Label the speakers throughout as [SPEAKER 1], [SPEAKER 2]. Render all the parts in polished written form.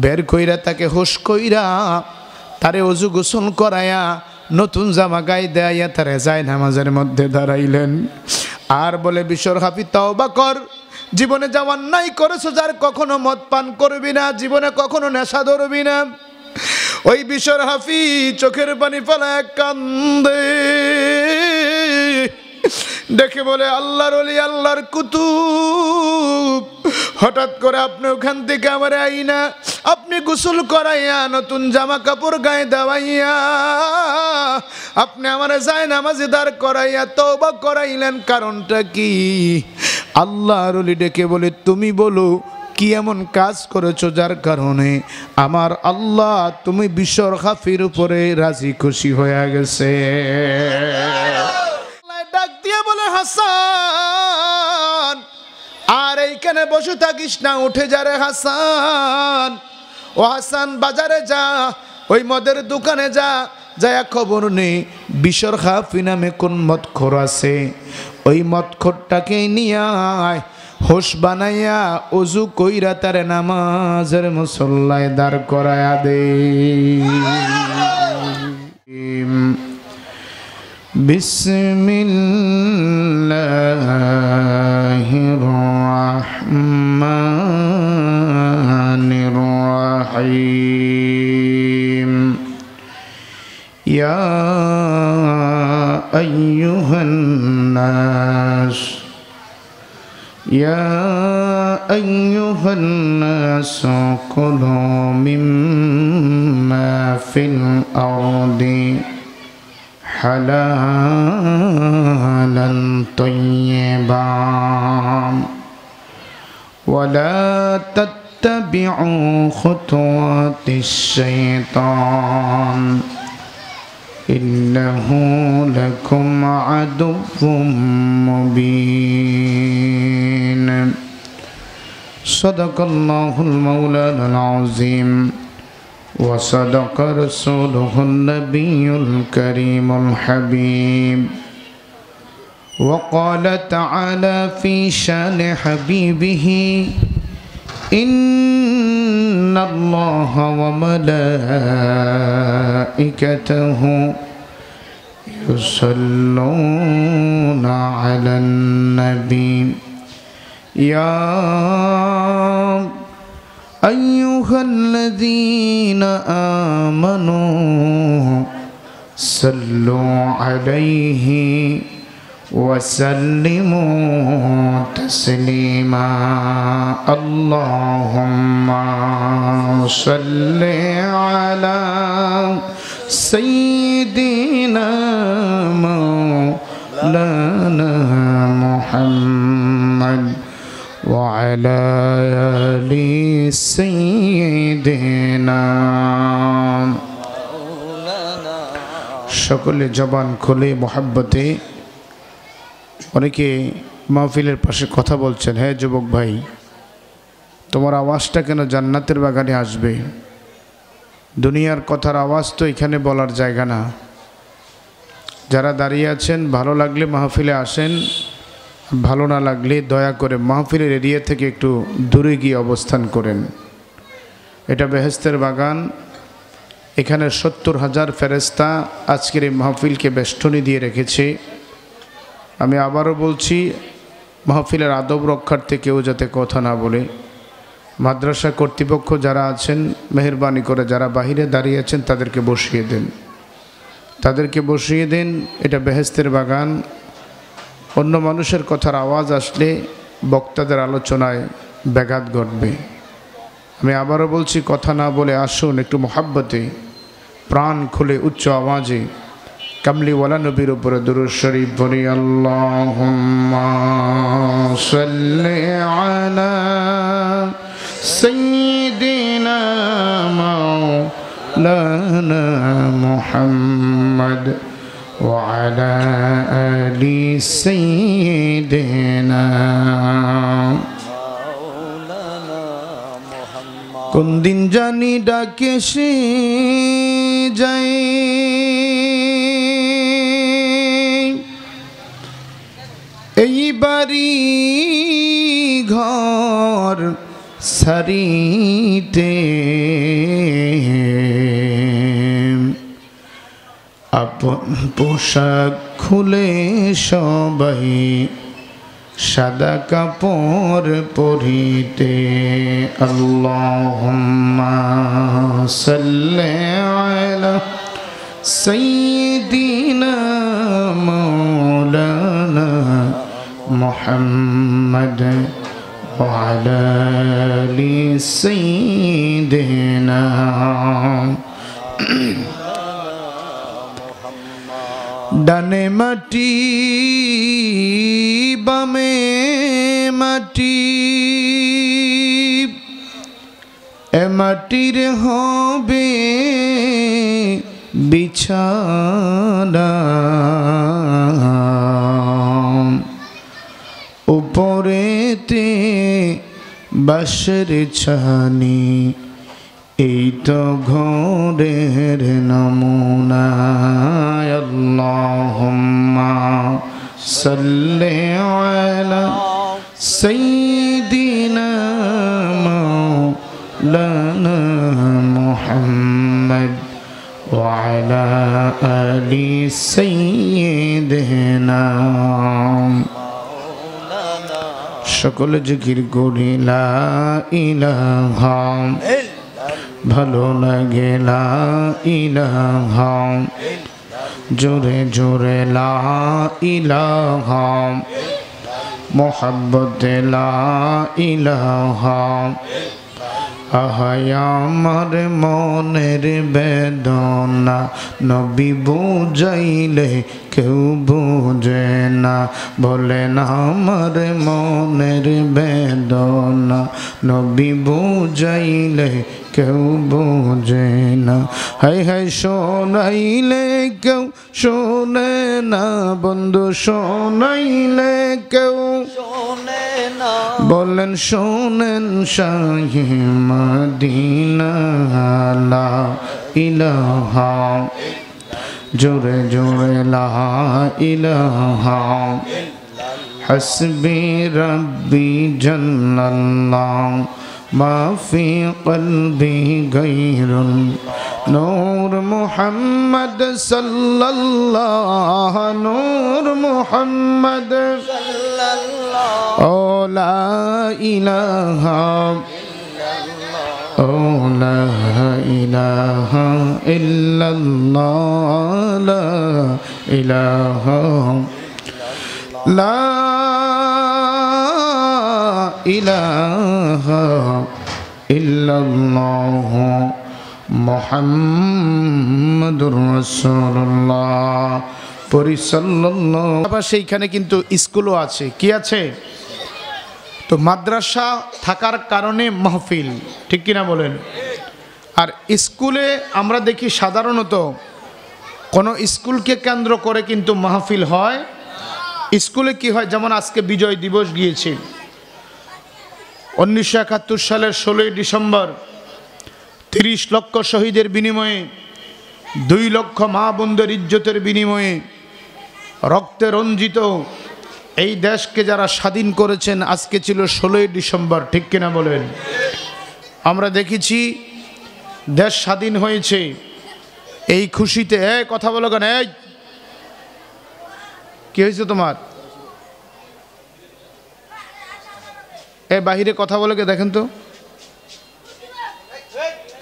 [SPEAKER 1] বের কইরা তাকে হুশ কইরা তারে ওযু গোসল করায়া নতুন জামা গায়ে দেয়া তারে যায় নামাজের মধ্যে দাঁড়াইলেন। আর বলে বিশর হাফি তওবা কর, জীবনে যাওয়ার নাই করেছো যার কখনো মদ পান করবি না, জীবনে কখনো নেশা ধরবি না। ওই বিশর হাফি চোখের পানি ফেলায় কান্দে, দেখে বলে আল্লাহর ওলি আল্লাহর কুতুব, হঠাৎ করে আপনি ওখান থেকে আমার আইনা আপনি গোসল করাইয়া নতুন জামা কাপড় গায়ে দেওয়াইয়া আপনি আমার যায় নামাজে দাঁড় করাইয়া তওবা করাইলেন, কারণটা কি? আল্লাহর ওলি ডেকে বলে তুমি বলো কি এমন কাজ করেছো যার কারণে আমার আল্লাহ তুমি বিশর হাফির উপরে রাজি খুশি হয়ে গেছে। ডাক দিয়ে বলে হাসান, আর এইখানে বসে থাকিস না, উঠে যা রে হাসান। ও হাসান বাজারে যা, ওই মদের দোকানে যা, যায়া খবর নেই বিশর হাফি নামে কোন মদখোর আছে, ওই মদখোরটাকে নিয়ে আয়, হোশ বানাইয়া ওযু কইরা তারে নামাজের মুসল্লায় দাঁড় করায়া দে। বিসমিল্লাহির রাহমানির রাহিম। ইয়া আইয়ুহান নাস يا أيها الناس كلوا مما في الأرض حلالا طيبا ولا تتبعوا خطوات الشيطان إنه لكم عدو مبين صدق الله المولانا العظيم وصدق رسوله النبي الكريم الحبيب وقال تعالى في شان حبيبه إن الله وملائكته يصلون على النبي يا أيها الذين آمنوا صلوا عليه وسلموا تسليما اللهم صل على سيدنا مولانا محمد وعلى آل سيدنا সকলে জবান খুলে মোহাব্বতে। অনেকে মাহফিলের পাশে কথা বলছেন, হ্যাঁ যুবক ভাই তোমার আওয়াজটা কেন জান্নাতের বাগানে আসবে? দুনিয়ার কথার আওয়াজ তো এখানে বলার জায়গা না। যারা দাঁড়িয়ে আছেন ভালো লাগলে মাহফিলে আসেন, ভালো না লাগলে দয়া করে মাহফিলের এরিয়া থেকে একটু দূরে গিয়ে অবস্থান করেন। এটা বেহেশতের বাগান, এখানে 70,000 ফেরেশতা আজকের এই মাহফিলকে বেষ্টনী দিয়ে রেখেছে। আমি আবারও বলছি, মাহফিলের আদব রক্ষার্থে কেউ যাতে কথা না বলে। মাদ্রাসা কর্তৃপক্ষ যারা আছেন মেহেরবানি করে যারা বাহিরে দাঁড়িয়ে আছেন তাদেরকে বসিয়ে দেন, তাদেরকে বসিয়ে দেন। এটা বেহেশতের বাগান। অন্য মানুষের কথার আওয়াজ আসলে বক্তাদের আলোচনায় ব্যাঘাত ঘটবে। আমি আবারও বলছি, কথা না বলে আসুন একটু মোহাব্বতে প্রাণ খুলে উচ্চ আওয়াজে কামলিওয়ালা নবীর উপরে দুরূদ শরীফ পড়ি। আল্লাহুম্মা সাল্লি আলা সাইয়্যিদিনা মাওলানা মুহাম্মদ ওয়া আলা আলি সাইয়্যিদিনা কোন দিন জানি ডাকে সে যাই এই বাড়ি ঘর সারিতে আপন পোশাক খুলে সবাই সাদা কাপড় পরিতে আল্লাহুম্মা সাল্লি আলা সাইয়্যিদিনা মাওলানা মুহাম্মদ ওয়া আলা আলি সাইয়্যিদিনা ডানে মাটি বামে মাটি এ মাটির হবে বিছানা উপরেতে বাঁশের ছানি এই তো ঘরের নমুনা আল্লাহুম্মা সাল্লি আলা সাইয়্যিদিনা মাওলানা মুহাম্মদ ওয়া আলা আলি সাইয়্যিদিনা সকলে জিকির করি লা ইলাহা ভালো লাগে লা ইলাহা জোরে জোরে লা ইলাহা মোহাব্বতে লা ইলাহা আহায় আমার মনের বেদনা নবী বুঝাইলে কেউ বুঝে না বলেন আমার মনের বেদনা নবী বুঝাইলে কেউ বোঝে না হাই হাই শোনাইলে কেউ শোনে না বন্ধু শোনাইলে কেউ শোনে না বলেন শোনেন শাহে মদিনা লা ইলাহা জোরে জোরে লা ইলাহা হাসবি রব্বি জাল্লাল্লাহ ما في قلبي غير نور محمد صلى الله نور محمد صلى الله لا إله لا إله إلا الله لا إله لا ইলাহা ইল্লাল্লাহ মুহাম্মাদুর রাসূলুল্লাহ পরিসাল্লাল্লাহু আবার সেইখানে কিন্তু স্কুলও আছে কি আছে তো মাদ্রাসা থাকার কারণে মাহফিল ঠিক কিনা বলেন আর স্কুলে আমরা দেখি সাধারণত কোন স্কুলকে কেন্দ্র করে কিন্তু মাহফিল হয় স্কুলে কি হয় যেমন আজকে বিজয় দিবস গিয়েছে 1971 সালের 16 ডিসেম্বর 30 লক্ষ শহীদের বিনিময়ে 2 লক্ষ মা বোনদের ইজ্জতের বিনিময়ে রক্তে রঞ্জিত এই দেশকে যারা স্বাধীন করেছেন আজকে ছিল 16 ডিসেম্বর ঠিক কিনা বলেন আমরা দেখেছি দেশ স্বাধীন হয়েছে এই খুশিতে কথা বলো কেন এই কি হয়েছে তোমার এই বাহিরে কথা বলে কে দেখেন তো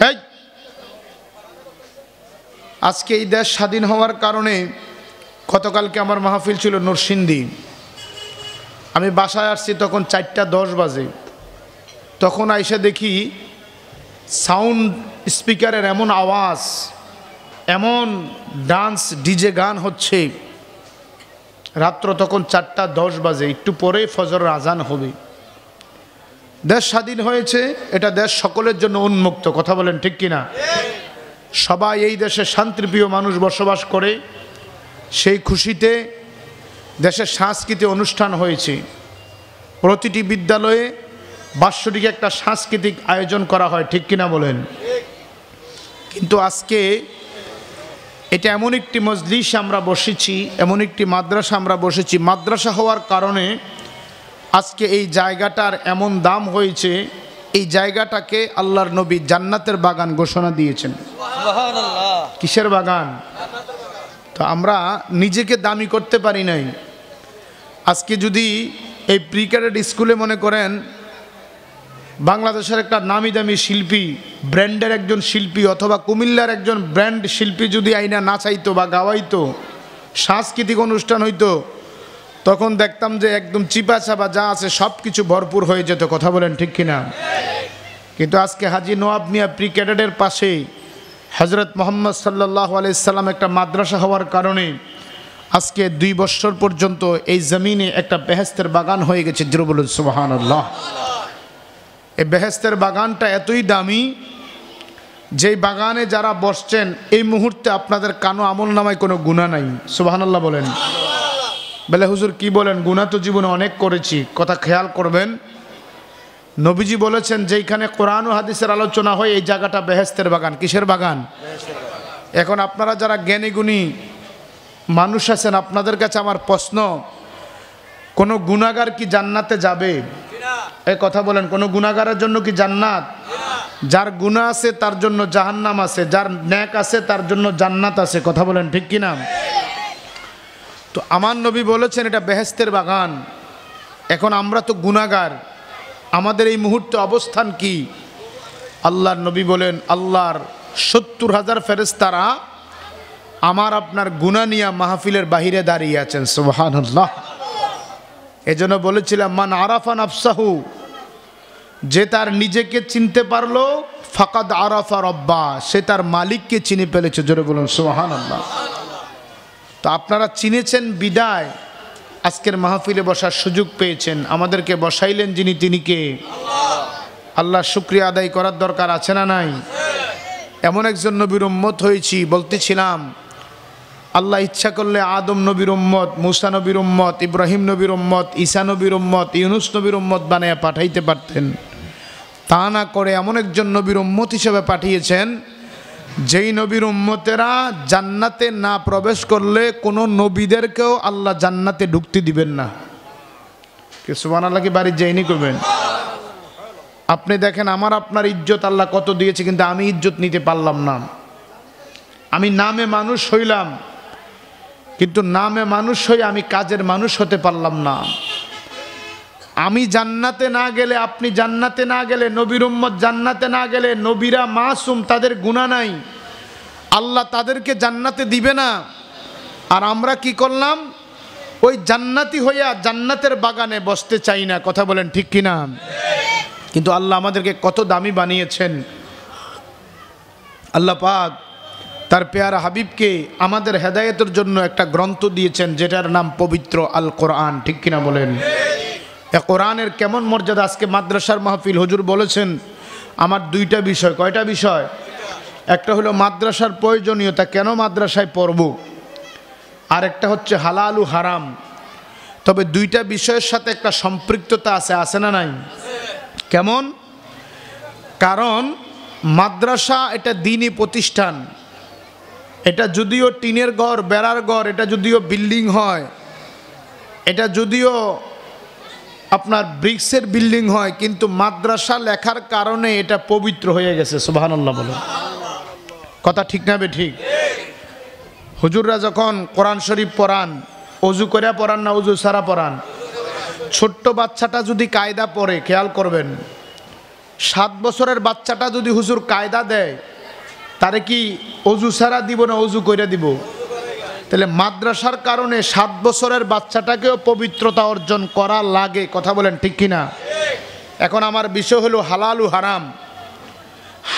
[SPEAKER 1] এই আজকে এই দেশ স্বাধীন হওয়ার কারণে গতকালকে আমার মাহফিল ছিল নরসিংদী আমি বাসায় আসছি তখন 4:10 বাজে তখন আইসা দেখি সাউন্ড স্পিকারের এমন আওয়াজ এমন ডান্স ডিজে গান হচ্ছে রাত্র তখন 4:10 বাজে একটু পরে ফজরের আজান হবে দেশ স্বাধীন হয়েছে এটা দেশ সকলের জন্য উন্মুক্ত কথা বলেন ঠিক কিনা সবাই এই দেশে শান্তিপ্রিয় মানুষ বসবাস করে সেই খুশিতে দেশের সাংস্কৃতিক অনুষ্ঠান হয়েছে প্রতিটি বিদ্যালয়ে বাৎসরিক একটা সাংস্কৃতিক আয়োজন করা হয় ঠিক কিনা বলেন কিন্তু আজকে এটা এমন একটি মজলিস আমরা বসেছি এমন একটি মাদ্রাসা আমরা বসেছি মাদ্রাসা হওয়ার কারণে আজকে এই জায়গাটার এমন দাম হয়েছে এই জায়গাটাকে আল্লাহর নবী জান্নাতের বাগান ঘোষণা দিয়েছেন। সুবহানাল্লাহ। কিসের বাগান? তো আমরা নিজেকে দামি করতে পারি নাই। আজকে যদি এই প্রি ক্যাডেট স্কুলে মনে করেন বাংলাদেশের একটা নামি দামি শিল্পী, ব্র্যান্ডের একজন শিল্পী অথবা কুমিল্লার একজন ব্র্যান্ড শিল্পী যদি আইনা নাচাইতো বা গাওয়াইতো, সাংস্কৃতিক অনুষ্ঠান হইতো, তখন দেখতাম যে একদম চিপা চাপা যা আছে সব কিছু ভরপুর হয়ে যেত। কথা বলেন ঠিক কিনা? কিন্তু আজকে হাজী নওয়াব মিয়া প্রি ক্যাডেটের পাশে হজরত মোহাম্মদ সাল্লাল্লাহু আলাইহি সাল্লাম একটা মাদ্রাসা হওয়ার কারণে আজকে 2 বছর পর্যন্ত এই জমিনে একটা বেহেশতের বাগান হয়ে গেছে। জোরে বলুন সুবহানাল্লাহ। এই বেহেশতের বাগানটা এতই দামি, যেই বাগানে যারা বসছেন এই মুহূর্তে আপনাদের কানো আমল নামায় কোনো গুনাহ নাই। সুবহানাল্লাহ বলেন। বলে হুজুর কি বলেন, গুনাহ তো জীবনে অনেক করেছি। কথা খেয়াল করবেন, নবীজি বলেছেন যেখানে কোরআন ও হাদিসের আলোচনা হয় এই জায়গাটা বেহেশতের বাগান। কিসের বাগান? এখন আপনারা যারা জ্ঞানী গুণী মানুষ আছেন, আপনাদের কাছে আমার প্রশ্ন, কোনো গুনাহগার কি জান্নাতে যাবে? এই কথা বলেন, কোনো গুনাহগারের জন্য কি জান্নাত? যার গুনাহ আছে তার জন্য জাহান্নাম আছে, যার নেক আছে তার জন্য জান্নাত আছে। কথা বলেন ঠিক কিনা? তো আমার নবী বলেছেন এটা বেহেশতের বাগান। এখন আমরা তো গুনাহগার, আমাদের এই মুহূর্তে অবস্থান কি? আল্লাহর নবী বলেন আল্লাহর 70,000 ফেরেশতারা আমার আপনার গুনাহ নিয়ে মাহফিলের বাহিরে দাঁড়িয়ে আছেন। সুবহানাল্লাহ। এজন্য বলেছিলাম মান আরাফা নাফসাহু, যে তার নিজেকে চিনতে পারলো, ফাকাদ আরাফা রব্বা, সে তার মালিককে চিনে ফেলেছে। জোরে বলুন সুবহানাল্লাহ। তো আপনারা চিনেছেন বিদায় আজকের মাহফিলে বসার সুযোগ পেয়েছেন। আমাদেরকে বসাইলেন যিনি, তিনি কে? আল্লাহ শুকরিয়া আদায় করার দরকার আছে না নাই? এমন একজন নবীর উম্মত হয়েছি, বলতেছিলাম আল্লাহ ইচ্ছা করলে আদম নবীর উম্মত, মুসা নবীর উম্মত, ইব্রাহিম নবীর উম্মত, ঈসা নবীর উম্মত, ইউনুস নবীর উম্মত বানায় পাঠাইতে পারতেন। তা না করে এমন একজন নবীর উম্মত হিসেবে পাঠিয়েছেন যেই নবীর উম্মতেরা জান্নাতে না প্রবেশ করলে কোনো নবীদেরকেও আল্লাহ জান্নাতে ঢুকতে দিবেন না। কি সুবহানাল্লাহ? কি বাড়ির যাইনি করবেন? আপনি দেখেন আমার আপনার ইজ্জত আল্লাহ কত দিয়েছে, কিন্তু আমি ইজ্জত নিতে পারলাম না। আমি নামে মানুষ হইলাম, কিন্তু নামে মানুষ হয়ে আমি কাজের মানুষ হতে পারলাম না। আমি জান্নাতে না গেলে, আপনি জান্নাতে না গেলে, নবীর উম্মত জান্নাতে না গেলে, নবীরা মাসুম, তাদের গুনাহ নাই, আল্লাহ তাদেরকে জান্নাতে দিবে না। আর আমরা কি করলাম? ওই জান্নাতি হইয়া জান্নাতের বাগানে বসতে চাই না। কথা বলেন ঠিক কিনা? কিন্তু আল্লাহ আমাদেরকে কত দামি বানিয়েছেন। আল্লাহ পাক তার পেয়ারা হাবিবকে আমাদের হেদায়েতের জন্য একটা গ্রন্থ দিয়েছেন, যেটার নাম পবিত্র আল কোরআন। ঠিক কিনা বলেন? এ কোরআনের কেমন মর্যাদা! আজকে মাদ্রাসার মাহফিল, হুজুর বলেছেন আমার 2টা বিষয়। কয়টা বিষয়? একটা হলো মাদ্রাসার প্রয়োজনীয়তা, কেন মাদ্রাসায় পড়ব, আর একটা হচ্ছে হালাল ও হারাম। তবে 2টা বিষয়ের সাথে একটা সম্পৃক্ততা আছে, আছে না নাই? কেমন? কারণ মাদ্রাসা এটা দ্বীনি প্রতিষ্ঠান। এটা যদিও টিনের ঘর, বেড়ার ঘর, এটা যদিও বিল্ডিং হয়, এটা যদিও আপনার ব্রিক্সের বিল্ডিং হয়, কিন্তু মাদ্রাসা লেখার কারণে এটা পবিত্র হয়ে গেছে। সুবহানাল্লাহ বলেন। কথা ঠিক না? ঠিক। হুজুররা যখন কোরআন শরীফ পড়ান, অজু করে পড়ান না অজু ছাড়া পড়ান? ছোট্ট বাচ্চাটা যদি কায়দা পড়ে, খেয়াল করবেন, 7 বছরের বাচ্চাটা যদি হুজুর কায়দা দেয়, তারে কি অজু ছাড়া দিব না অজু করে দিব? তাহলে মাদ্রাসার কারণে 7 বছরের বাচ্চাটাকেও পবিত্রতা অর্জন করা লাগে। কথা বলেন ঠিক কিনা? এখন আমার বিষয় হলো হালাল ও হারাম।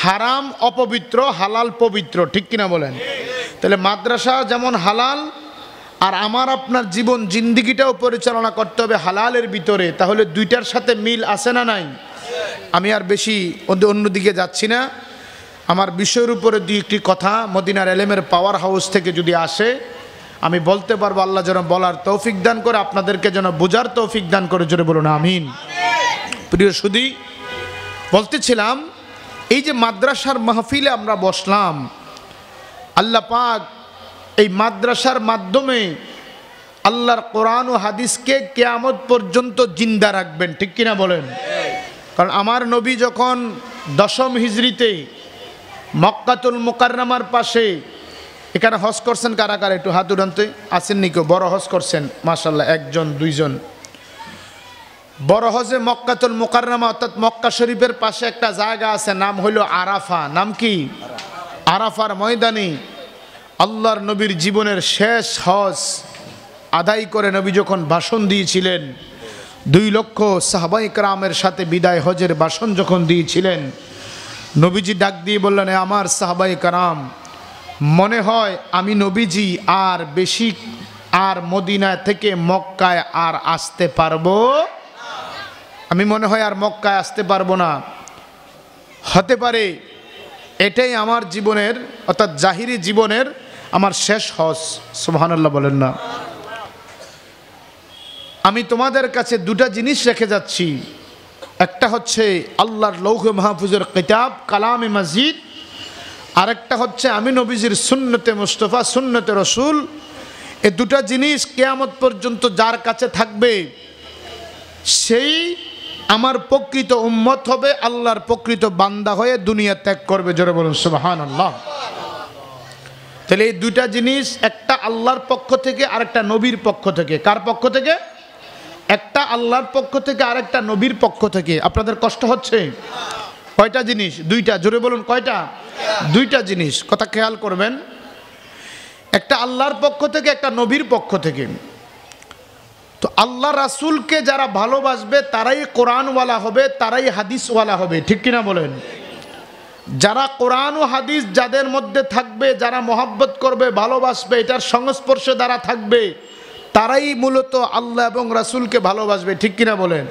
[SPEAKER 1] হারাম অপবিত্র, হালাল পবিত্র। ঠিক কিনা বলেন? তাহলে মাদ্রাসা যেমন হালাল, আর আমার আপনার জীবন জিন্দিগিটাও পরিচালনা করতে হবে হালালের ভিতরে। তাহলে 2টার সাথে মিল আছে না নাই? আমি আর বেশি অন্যদিকে যাচ্ছি না। আমার বিষয়ের উপরে 2-1টি কথা মদিনার এলেমের পাওয়ার হাউস থেকে যদি আসে, আমি বলতে পারবো। আল্লাহ যেন বলার তৌফিক দান করে, আপনাদেরকে যেন বোঝার তৌফিক দান করে। জোরে বলুন আমিন। প্রিয় সুধী, বলতেছিলাম এই যে মাদ্রাসার মাহফিলে আমরা বসলাম, আল্লাহ পাক এই মাদ্রাসার মাধ্যমে আল্লাহর কোরআন ও হাদিসকে কিয়ামত পর্যন্ত জিন্দা রাখবেন। ঠিক কিনা বলেন? কারণ আমার নবী যখন 10ম হিজরিতে মক্কাতুল মুকাররমার পাশে, এখানে হজ করছেন কারা কারা একটু হাত উঠানতে আসেননি কেউ? বড় হজ করছেন মাশাআল্লাহ, একজন দুইজন। বড় হজে মক্কাতুল মুকাররমা অর্থাৎ মক্কা শরীফের পাশে একটা জায়গা আছে, নাম হইল আরাফা। নাম কি? আরাফার ময়দানে আল্লাহর নবীর জীবনের শেষ হজ আদায় করে নবী যখন ভাষণ দিয়েছিলেন, 2 লক্ষ সাহাবায়ে কেরামের সাথে বিদায় হজের ভাষণ যখন দিয়েছিলেন, নবীজি ডাক দিয়ে বললেন, আমার সাহাবায়ে কেরাম, মনে হয় আমি নবীজি আর বেশি আর মদিনা থেকে মক্কায় আর আসতে পারবো, আমি মনে হয় আর মক্কায় আসতে পারবো না। হতে পারে এটাই আমার জীবনের অর্থাৎ জাহিরি জীবনের আমার শেষ হজ। সুবহানাল্লাহ বলেন না। আমি তোমাদের কাছে 2টা জিনিস রেখে যাচ্ছি, একটা হচ্ছে আল্লাহর লৌহে মাহফুজের কিতাব কালামে মাজিদ, আরেকটা হচ্ছে আমি নবীজির সুন্নতে মুস্তাফা সুন্নতে রসুল। এই 2টা জিনিস কিয়ামত পর্যন্ত যার কাছে থাকবে সেই আমার প্রকৃত উম্মত হবে, আল্লাহর প্রকৃত বান্দা হয়ে দুনিয়া ত্যাগ করবে। জোরে বলুন সুবহানাল্লাহ। তাহলে এই 2টা জিনিস, একটা আল্লাহর পক্ষ থেকে আরেকটা নবীর পক্ষ থেকে। কার পক্ষ থেকে? একটা আল্লাহর পক্ষ থেকে আরেকটা নবীর পক্ষ থেকে। আপনাদের কষ্ট হচ্ছে? কয়টা জিনিস? 2টা। জোরে বলুন কয়টা? 2টা জিনিস। কথা খেয়াল করবেন, একটা আল্লাহর পক্ষ থেকে একটা নবীর পক্ষ থেকে। তো আল্লাহ রাসূলকে যারা ভালোবাসবে তারাই কোরআনওয়ালা হবে, তারাই হাদিসওয়ালা হবে, ঠিক কিনা বলেন? যারা কোরআন ও হাদিস যাদের মধ্যে থাকবে, যারা মহব্বত করবে, ভালোবাসবে, এটার সংস্পর্শে যারা থাকবে, তারাই মূলত আল্লাহ এবং রাসূলকে ভালোবাসবে, ঠিক কিনা বলেন?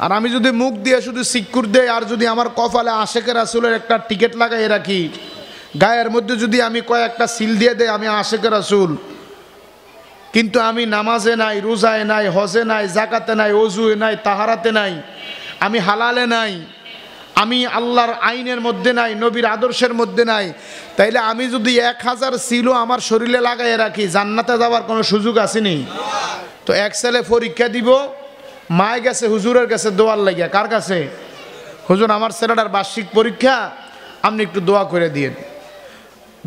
[SPEAKER 1] আর আমি যদি মুখ দিয়ে শুধু সিক্কুর দেই আর যদি আমার কপালে আশেকে রাসূলের একটা টিকিট লাগাই রাখি, গায়ের মধ্যে যদি আমি কয়েকটা সিল দিয়ে দেই আমি আশেকে রাসূল, কিন্তু আমি নামাজে নাই, রোজায় নাই, হজে নাই, জাকাতে নাই, ওযুয়ে নাই, তাহারাতে নাই, আমি হালালে নাই, আমি আল্লাহর আইনের মধ্যে নাই, নবীর আদর্শের মধ্যে নাই, তাইলে আমি যদি 1000 সিলও আমার শরীরে লাগাই রাখি, জান্নাতে যাওয়ার কোনো সুযোগ আসেনি? তো এক ছেলে পরীক্ষা দিব, মায় গেছে হুজুরের কাছে দোয়ার লাগিয়া। কার কাছে? হুজুর আমার ছেলেটার বার্ষিক পরীক্ষা, আপনি একটু দোয়া করে দিয়েন।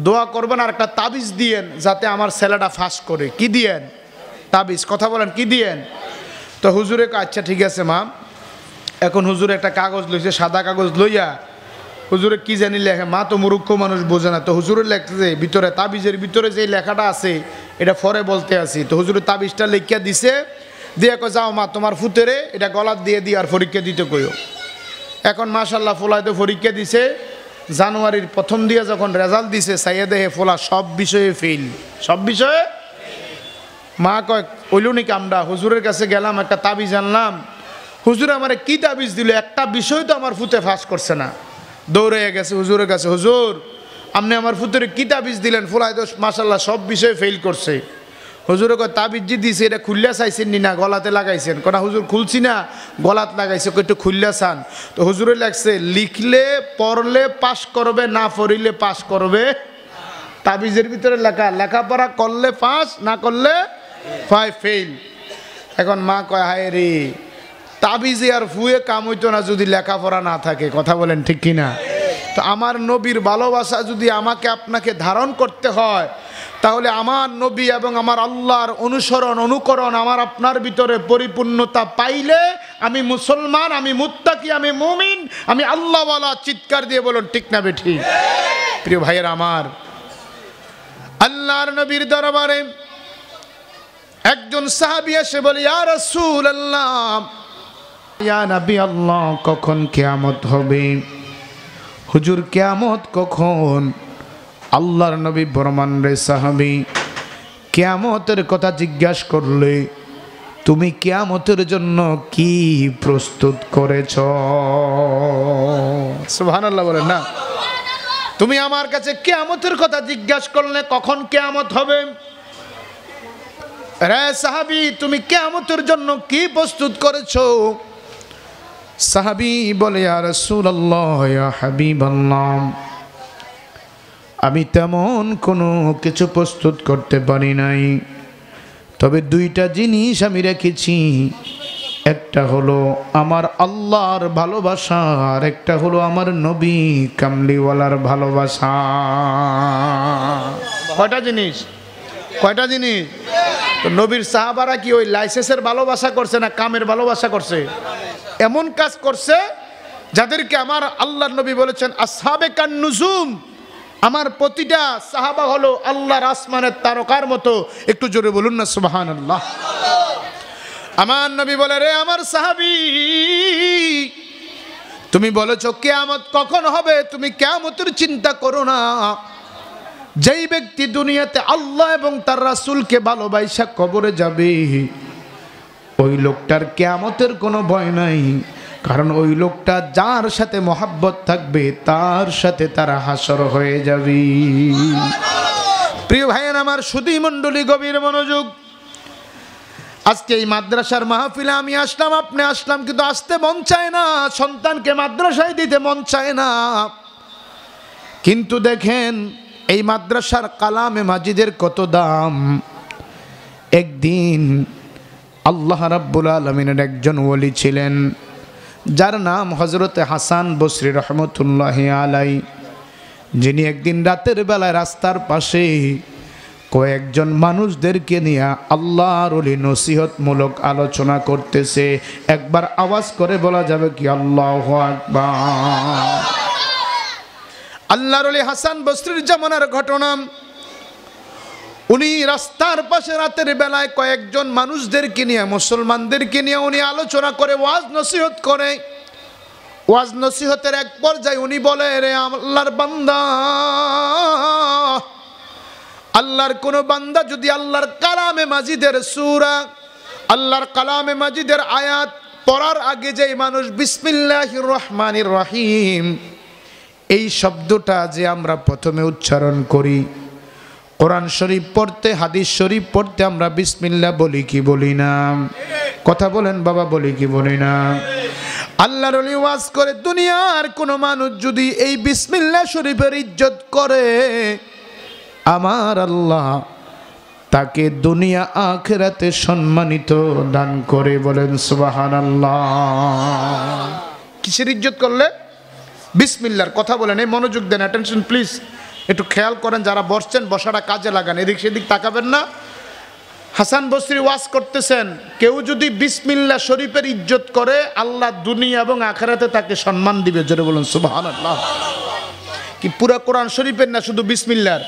[SPEAKER 1] দোয়া করবেন আর একটা তাবিজ দিয়েন যাতে আমার ছেলেটা ফাঁস করে। কি দিয়েন? তাবিজ। কথা বলেন কি দিয়েন? তো হুজুরে আচ্ছা ঠিক আছে মা। এখন হুজুরে একটা কাগজ লইছে, সাদা কাগজ লইয়া হুজুরে কি জানি লেখে, মা তো মূর্খ মানুষ বোঝে না, তো হুজুরে লেখছে ভিতরে, তাবিজের ভিতরে যে লেখাটা আছে এটা পরে বলতে আসি। তো হুজুরে তাবিজটা লিখিয়া দিছে, দিয়ে কয় যাও মা তোমার ফুতেরে এটা গলাত দিয়ে দিয়ে আর পরীক্ষা দিতে কইও। এখন মাশাল্লাহ ফোলায় তো পরীক্ষা দিছে, জানুয়ারির প্রথম দিয়ে যখন রেজাল্ট দিছে চাইয়ে দেখে ফোলা সব বিষয়ে ফেল, সব বিষয়ে। মা কয় ওইল নাকি, আমরা হুজুরের কাছে গেলাম, একটা তাবিজ আনলাম, হুজুর আমারে কি তাবিজ দিল, একটা বিষয় তো আমার ফুতে ফাঁস করছে না। দৌড়ে গেছে হুজুরের কাছে, হুজুর আপনি আমার ফুতের কি তাবিজ দিলেন? ফোলায় তো মাশাল্লাহ সব বিষয়ে ফেল করছে। হুজুরে কয় তাবিজ যে দিছে এটা খুললা চাইছেন নি না গলাতে লাগাইছেন? কোনা হুজুর খুলছি না, গলাত লাগাইছে, একটু খুললা চান। তো হুজুরে লাগছে লিখলে পড়লে পাস করবে, না পড়িলে পাস করবে। তাবিজের ভিতরে লেখা, লেখাপড়া করলে পাস, না করলে ফেল। এখন মা কয় হায় রে, তাবিজে আর ফুয়ে কাম হইতো না যদি লেখাপড়া না থাকে। কথা বলেন ঠিক কিনা? তো আমার নবীর ভালোবাসা যদি আমাকে আপনাকে ধারণ করতে হয়, তাহলে আমার নবী এবং আমার আল্লাহর অনুসরণ অনুকরণ আমার আপনার ভিতরে পরিপূর্ণতা পাইলে আমি মুসলমান, আমি মুত্তাকি, আমি মুমিন, আমি আল্লাহওয়ালা। চিৎকার দিয়ে বলুন ঠিক না বেঠিক? প্রিয় ভাইয়ের আমার, আল্লাহর নবীর দরবারে একজন সাহাবী এসে বলে, ইয়া রাসূলুল্লাহ, ইয়া নবী আল্লাহ, কখন কিয়ামত হবে? হুজুর কিয়ামত কখন? আল্লাহর নবী বর্মান রে সাহাবী, কিয়ামতের কথা জিজ্ঞাসা করলে তুমি কিয়ামতের জন্য কি প্রস্তুত করেছ? সুবহানাল্লাহ বলেন না। তুমি আমার কাছে কিয়ামতের কথা জিজ্ঞাসা করলে কখন কিয়ামত হবে? রে সাহাবী তুমি কিয়ামতের জন্য কি প্রস্তুত করেছো? সাহাবী বলে, ইয়া রাসূলুল্লাহ, ইয়া হাবিবাল্লাহ, আমি তেমন কোনো কিছু প্রস্তুত করতে পারি নাই, তবে 2টা জিনিস আমি রেখেছি। একটা হলো আমার আল্লাহর ভালোবাসা, আর একটা হলো আমার নবী কামলিওয়ালার ভালোবাসা। কয়টা জিনিস? কয়টা জিনিস? তো নবীর সাহাবারা কি ওই লাইসেন্সের ভালোবাসা করছে না কামের ভালোবাসা করছে? এমন কাজ করছে যাদেরকে আমার আল্লাহর নবী বলেছেন আসহাবে কান নুজুম, আমার প্রতিটা সাহাবা হলো আল্লাহর আসমানের তারকার মতো। একটু জোরে বলুন না সুবহানাল্লাহ। আমার নবী বলে, রে আমার সাহাবী, তুমি বলেছো কিয়ামত কখন হবে, তুমি কিয়ামতের চিন্তা করো না। যেই ব্যক্তি দুনিয়াতে আল্লাহ এবং তার রাসূলকে ভালোবাসা কবরে যাবে, ওই লোকটার কিয়ামতের কোনো ভয় নাই, কারণ ওই লোকটা যার সাথে মহাব্বত থাকবে তার সাথে তারা হাসর হয়ে যাবে। প্রিয় ভাইয়ের আমার, সুধী মণ্ডলী, গভীর মনোযোগ। আজকে এই মাদ্রাসার মাহফিলে আমি আসলাম, আপনি আসলাম, কিন্তু আসতে মন চায় না, সন্তানকে মাদ্রাসায় দিতে মন চায় না। কিন্তু দেখেন এই মাদ্রাসার কালামে মাজিদের কত দাম। একদিন আল্লাহ রাব্বুল আলামিনের একজন ওলি ছিলেন, যার নাম হযরতে হাসান বসরি রহমতুল্লাহি আলাইহি, যিনি একদিন রাতের বেলায় রাস্তার পাশে কয়েকজন মানুষদেরকে নিয়ে আল্লাহর ওলি নসিহতমূলক আলোচনা করতেছে। একবার আওয়াজ করে বলা যাবে কি আল্লাহু আকবার। আল্লাহর ওলি হাসান বসরির জামানার ঘটনা। উনি রাস্তার পাশে রাতের বেলায় কয়েকজন মানুষদেরকে নিয়ে, মুসলমানদেরকে নিয়ে উনি আলোচনা করে, ওয়াজ নসিহত করে। ওয়াজ নসিহতের এক পর্যায়ে উনি বলে, রে আল্লাহর বান্দা, আল্লাহর কোন বান্দা যদি আল্লাহর কালামে মাজিদের সূরা, আল্লাহর কালামে মাজিদের আয়াত পড়ার আগে যেই মানুষ বিসমিল্লাহির রহমানির রহিম এই শব্দটা যে আমরা প্রথমে উচ্চারণ করি, কোরআন শরীফ পড়তে, হাদিস শরীফ পড়তে আমরা বিসমিল্লাহ বলি কি বলি না? কথা বলেন বাবা, বলি কি বলি না? আল্লাহর ওলি ওয়াজ করে, দুনিয়ার কোন মানুষ যদি এই বিসমিল্লাহ শরীফের ইজ্জত করে, আমার আল্লাহ তাকে দুনিয়া আখিরাতে সম্মানিত দান করে। বলেন সুবহানাল্লাহ। কিসের ইজ্জত করলে? বিসমিল্লাহর। কথা বলেন, এই মনোযোগ দেন, অ্যাটেনশন প্লিজ, একটু খেয়াল করেন। যারা বসছেন বসাটা কাজে লাগান, এদিক সেদিক তাকাবেন না। হাসান বসরি ওয়াজ করতেছেন, কেউ যদি বিসমিল্লাহ শরীফের ইজ্জত করে, আল্লাহ দুনিয়া এবং আখিরাতে তাকে সম্মান দিবে। জোরে বলুন সুবহানাল্লাহ। কি পুরা কোরআন শরীফের না শুধু বিসমিল্লাহর?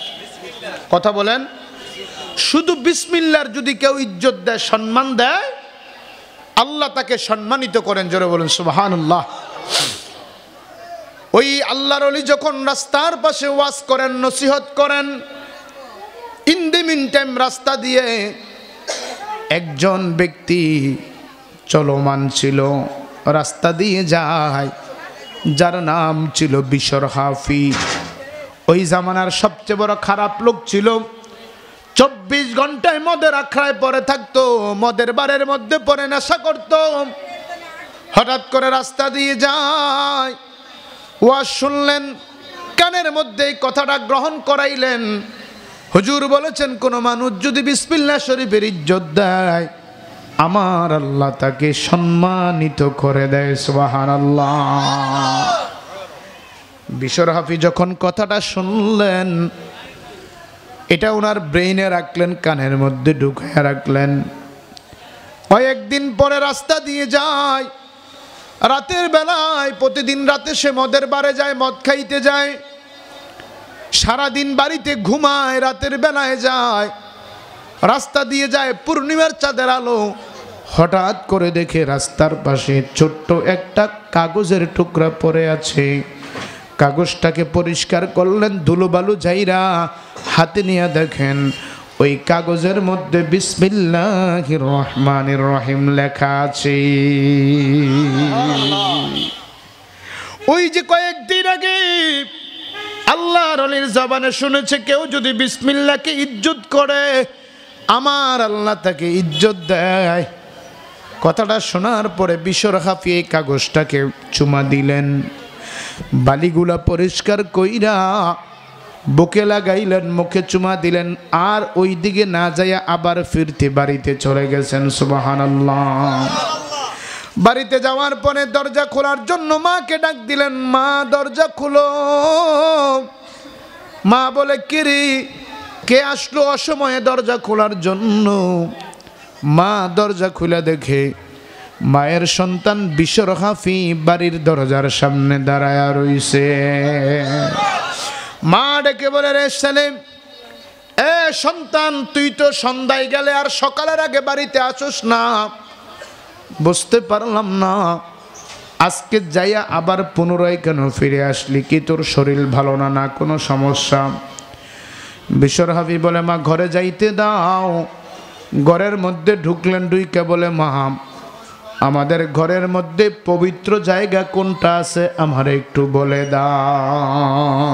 [SPEAKER 1] কথা বলেন। শুধু বিসমিল্লাহর যদি কেউ ইজ্জত দেয়, সম্মান দেয়, আল্লাহ তাকে সম্মানিত করেন। জোরে বলুন সুবহানাল্লাহ। ওই আল্লাহর ওলি যখন রাস্তার পাশে ওয়াজ করেন, নসিহত করেন, ইন দি মিন টাইম রাস্তা দিয়ে একজন ব্যক্তি চলমান ছিল, রাস্তা দিয়ে যায়, যার নাম ছিল বিশর হাফি। ওই জামানার সবচেয়ে বড় খারাপ লোক ছিল। 24 ঘন্টায় মদের আখড়ায় পড়ে থাকতো, মদের বারের মধ্যে পড়ে নেশা করত। হঠাৎ করে রাস্তা দিয়ে যায়, ওয়াজ শুনলেন, কানের মধ্যে এই কথাটা গ্রহণ করাইলেন। হুজুর বলেছেন, কোন মানুষ যদি বিসমিল্লাহ শরীফের ইজ্জত দেয়, আমার আল্লাহ তাকে সম্মানিত করে দেয়। সুবহানাল্লাহ। বিশর হাফি যখন কথাটা শুনলেন, এটা ওনার ব্রেইনে রাখলেন, কানের মধ্যে ঢুকিয়ে রাখলেন। কয়েকদিন পরে রাস্তা দিয়ে যায়, রাতের বেলায়, প্রতিদিন রাতে সে মদের বারে যায়, মদ খাইতে যায়। সারাদিন বাড়িতে ঘুমায়, রাতের বেলায় যায়, রাস্তা দিয়ে যায়, পূর্ণিমার চাঁদের আলো। হঠাৎ করে দেখে রাস্তার পাশে ছোট্ট একটা কাগজের টুকরা পড়ে আছে। কাগজটাকে পরিষ্কার করলেন, ধুলোবালু যাইরা হাতে নিয়ে দেখেন ওই কাগজের মধ্যে বিসমিল্লাহির রহমানির রহিম লেখা আছে। ওই যে কয়েকদিন আগে আল্লাহর ওলির জবানে শুনেছে, কেউ যদি বিসমিল্লাহকে ইজ্জত করে, আমার আল্লাহ তাকে ইজ্জত দেয়। কথাটা শোনার পরে বিশর হাফি এই কাগজটাকে চুমা দিলেন, বালিগুলা পরিষ্কার কইরা বুকে লাগাইলেন, মুখে চুমা দিলেন, আর ওই দিকে না যাইয়া আবার ফিরতে বাড়িতে চলে গেছেন। সুবহানাল্লাহ। বাড়িতে যাওয়ার পরে দরজা খোলার জন্য মাকে ডাক দিলেন, মা দরজা খুলো। মা বলে, কিরে কে আসলো অসময়ে দরজা খোলার জন্য? মা দরজা খুলে দেখে মায়ের সন্তান বিশর হাফি বাড়ির দরজার সামনে দাঁড়ায়া রইছে। মা ডেকে বলে, রে ছেলে, এ সন্তান, তুই তো সন্ধ্যায় গেলে আর সকালের আগে বাড়িতে আসোস না। বুঝতে পারলাম না আজকে যাইয়া আবার পুনরায় কেন ফিরে আসলি, কি তোর শরীর ভালো না, না কোনো সমস্যা? বিশর হাফি বলে, মা ঘরে যাইতে দাও। ঘরের মধ্যে ঢুকলেন, ঢুইকে বলে, মা আমাদের ঘরের মধ্যে পবিত্র জায়গা কোনটা আছে আমার একটু বলে দাও।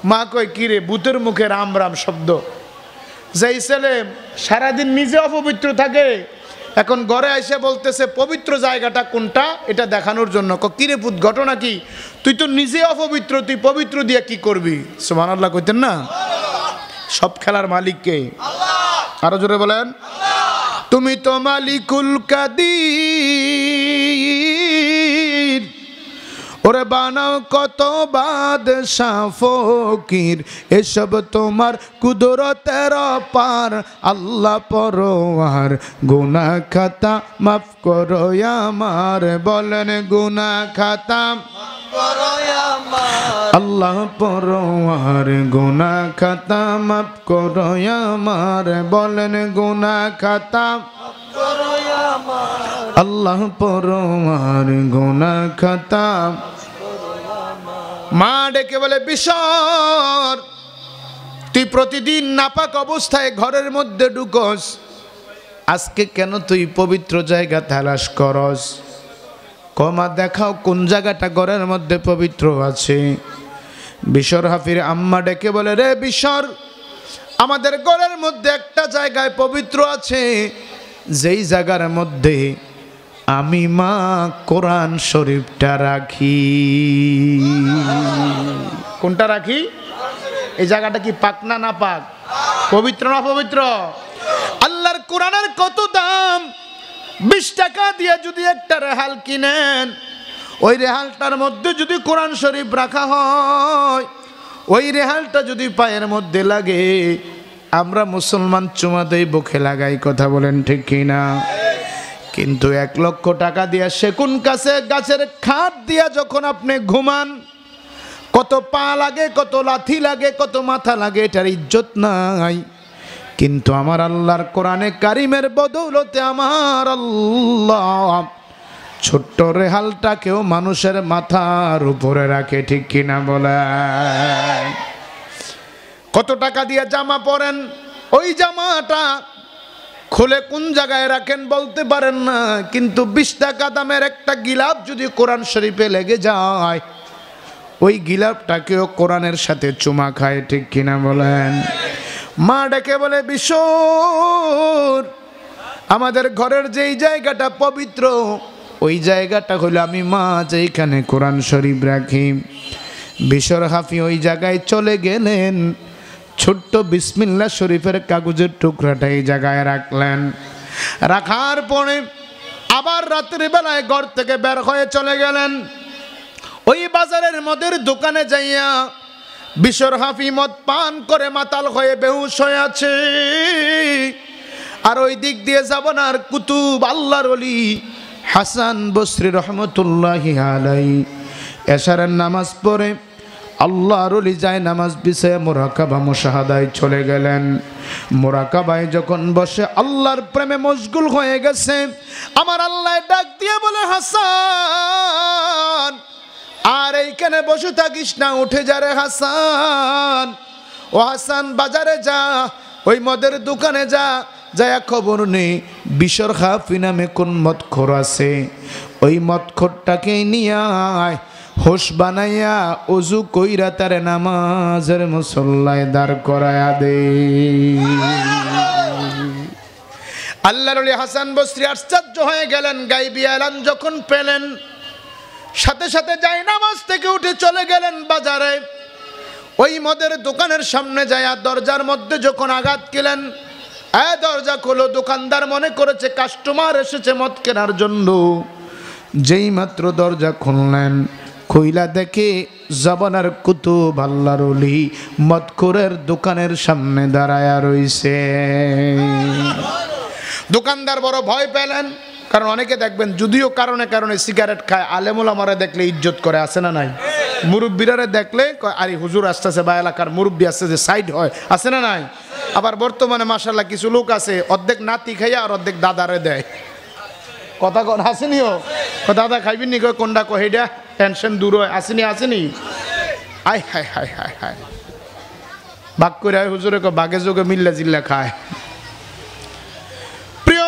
[SPEAKER 1] মা কয়, কিরে ভূতের মুখে রাম রাম শব্দ। যেই ছেলে সারাদিন নিজে অপবিত্র থাকে এখন ঘরে এসে বলতেছে পবিত্র জায়গাটা কোনটা, এটা দেখানোর জন্য। কিরে পুত, ঘটনা কি? তুই তো নিজে অপবিত্র, তুই পবিত্র দিয়ে কি করবি? সুবহানাল্লাহ কইতেন না? সব খেলার মালিক কে? আরো জোরে বলেন। তুমি তো মালিকুল কাদির, ওরে বানাও কত বাদশাহ ফকির, এসব তোমার কুদরতের পার। আল্লাহ পরওয়ার, গুনাহ খাতা মাফ করো আমার। বলেন গুনাহ খাতা আল্লাহ পরওয়ার, গুনাহ খাতা মাফ করো আমার। বলেন গুনাহ খাতা আল্লাহ পরওয়ার, গুনাহ খাতা। মা ডেকে বলে, বিশর, তুই প্রতিদিন নাপাক অবস্থায় ঘরের মধ্যে ঢুকস, আজকে কেন তুই পবিত্র জায়গা তালাশ করস? কমা দেখাও কোন জায়গাটা ঘরের মধ্যে পবিত্র আছে। বিশর হাফির আম্মা ডেকে বলে, রে বিশর, আমাদের ঘরের মধ্যে একটা জায়গায় পবিত্র আছে, যেই জায়গার মধ্যে আমি মা কোরআন শরীফটা রাখি। কোনটা রাখি? এই জায়গাটা কি পাক না না পাক? পবিত্র না পবিত্র? আল্লাহর কোরআনের কত দাম! 20 টাকা দিয়ে যদি একটা রেহাল কিনেন, ওই রেহালটার মধ্যে যদি কোরআন শরীফ রাখা হয়, ওই রেহালটা যদি পায়ের মধ্যে লাগে, আমরা মুসলমান চুমা দেই, বুকে লাগাই। কথা বলেন ঠিক কিনা? কিন্তু 1 লক্ষ টাকা দিয়া সেগুন গাছের খাট দিয়া যখন আপনি ঘুমান, কত পা লাগে, কত লাথি লাগে, কত মাথা লাগে, এটার ইজ্জত নাই। কিন্তু আমার আল্লাহর কোরআনে কারিমের বদৌলতে আমার আল্লাহ ছোট্ট রেহালটাকেও মানুষের মাথার উপরে রাখে। ঠিক কিনা বলেন? কত টাকা দিয়ে জামা পরেন, ওই জামাটা খুলে কোন জায়গায় রাখেন বলতে পারেন না, কিন্তু 20 টাকা দামের একটা গিলাপ যদি কোরআন শরীফে লেগে যায়, ওই গিলাপটাকেও কোরআনের সাথে চুমা খায়। ঠিক কিনা বলেন? মা ডেকে বলে, বিশর, আমাদের ঘরের যেই জায়গাটা পবিত্র, ওই জায়গাটা হলো আমি মা যেখানে কোরআন শরীফ রাখি। বিশর হাফি ওই জায়গায় চলে গেলেন, ছোট্ট বিসমিল্লাহ শরীফের কাগজের টুকরাটা এই জায়গায় রাখলেন। রাখার পরে আবার রাতের বেলায় ঘর থেকে বের হয়ে চলে গেলেন। ওই বাজারের মদের দোকানে যাইয়া বিশর হাফি মদ পান করে মাতাল হয়ে বেহুশ হয়ে আছে। আর ওই দিক দিয়ে জাবানার কুতুব আল্লাহর ওলি হাসান বসরি রহমতুল্লাহি আলাইহি এশারের নামাজ পড়ে আল্লাহর ওলি যায় নামাজ বিছায় মুরাকাবা মুশাহাদায় চলে গেলেন। মুরাকাবায় যখন বসে আল্লাহর প্রেমে মশগুল হয়ে গেছে, আমার আল্লাহ ডাক দিয়ে বলে, হাসান, আর এইখানে বসে থাকিস না, উঠে যা রে হাসান। ও হাসান, বাজারে যা, ওই মদের দোকানে যা, যায়া খবর নেই বিশর হাফি নামে কোন মদখোর আছে, ওই মদখোরটাকে নিয়ে আয়, হোশ বানাইয়া ওযু কইরা তারে নামাজের মুসল্লায় দাঁড় করায়া দে। আল্লাহর ওলি হাসান বসরি আশ্চর্য হয়ে গেলেন। গায়বী এলান যখন পেলেন, সাথে সাথে যাই নামাজ থেকে উঠে চলে গেলেন বাজারে। ওই মদের দোকানের সামনে যায়া দরজার মধ্যে যখন আঘাত দিলেন, দরজা খোলো। দোকানদার মনে করেছে কাস্টমার এসেছে মদ কেনার জন্য। যেই মাত্র দরজা খুললেন, কইলা দেখে জবানার কুতুব আল্লাহর ওলি মদখোরের দোকানের সামনে দাঁড়ায়া রইছে। দোকানদার বড় ভয় পেলেন, কারণ অনেকে দেখবেন যদিও কারণে কারণে সিগারেট খায়, আলেমুল আমারে দেখলে ইজ্জত করে, আছে না নাই? মুরব্বীরারে দেখলে আরে হুজুর আসতেছে বা এলাকার মুরব্বী আসতেছে সাইড হয়, আছে না নাই? আবার বর্তমানে মাশাআল্লাহ কিছু লোক আছে অর্ধেক নাতি খাইয়া আর অর্ধেক দাদারে দেয়। কথা কোন আসেনিও, দাদা খাইবেন নি? কোনটা কহিডা টেনশন দূর হয়, আসেনি আসেনি? আয় হায় হায় হায় হায়, বাক করে হুজুরে বাগে যোগে মিল্লা জিল্লা খায়। প্রিয়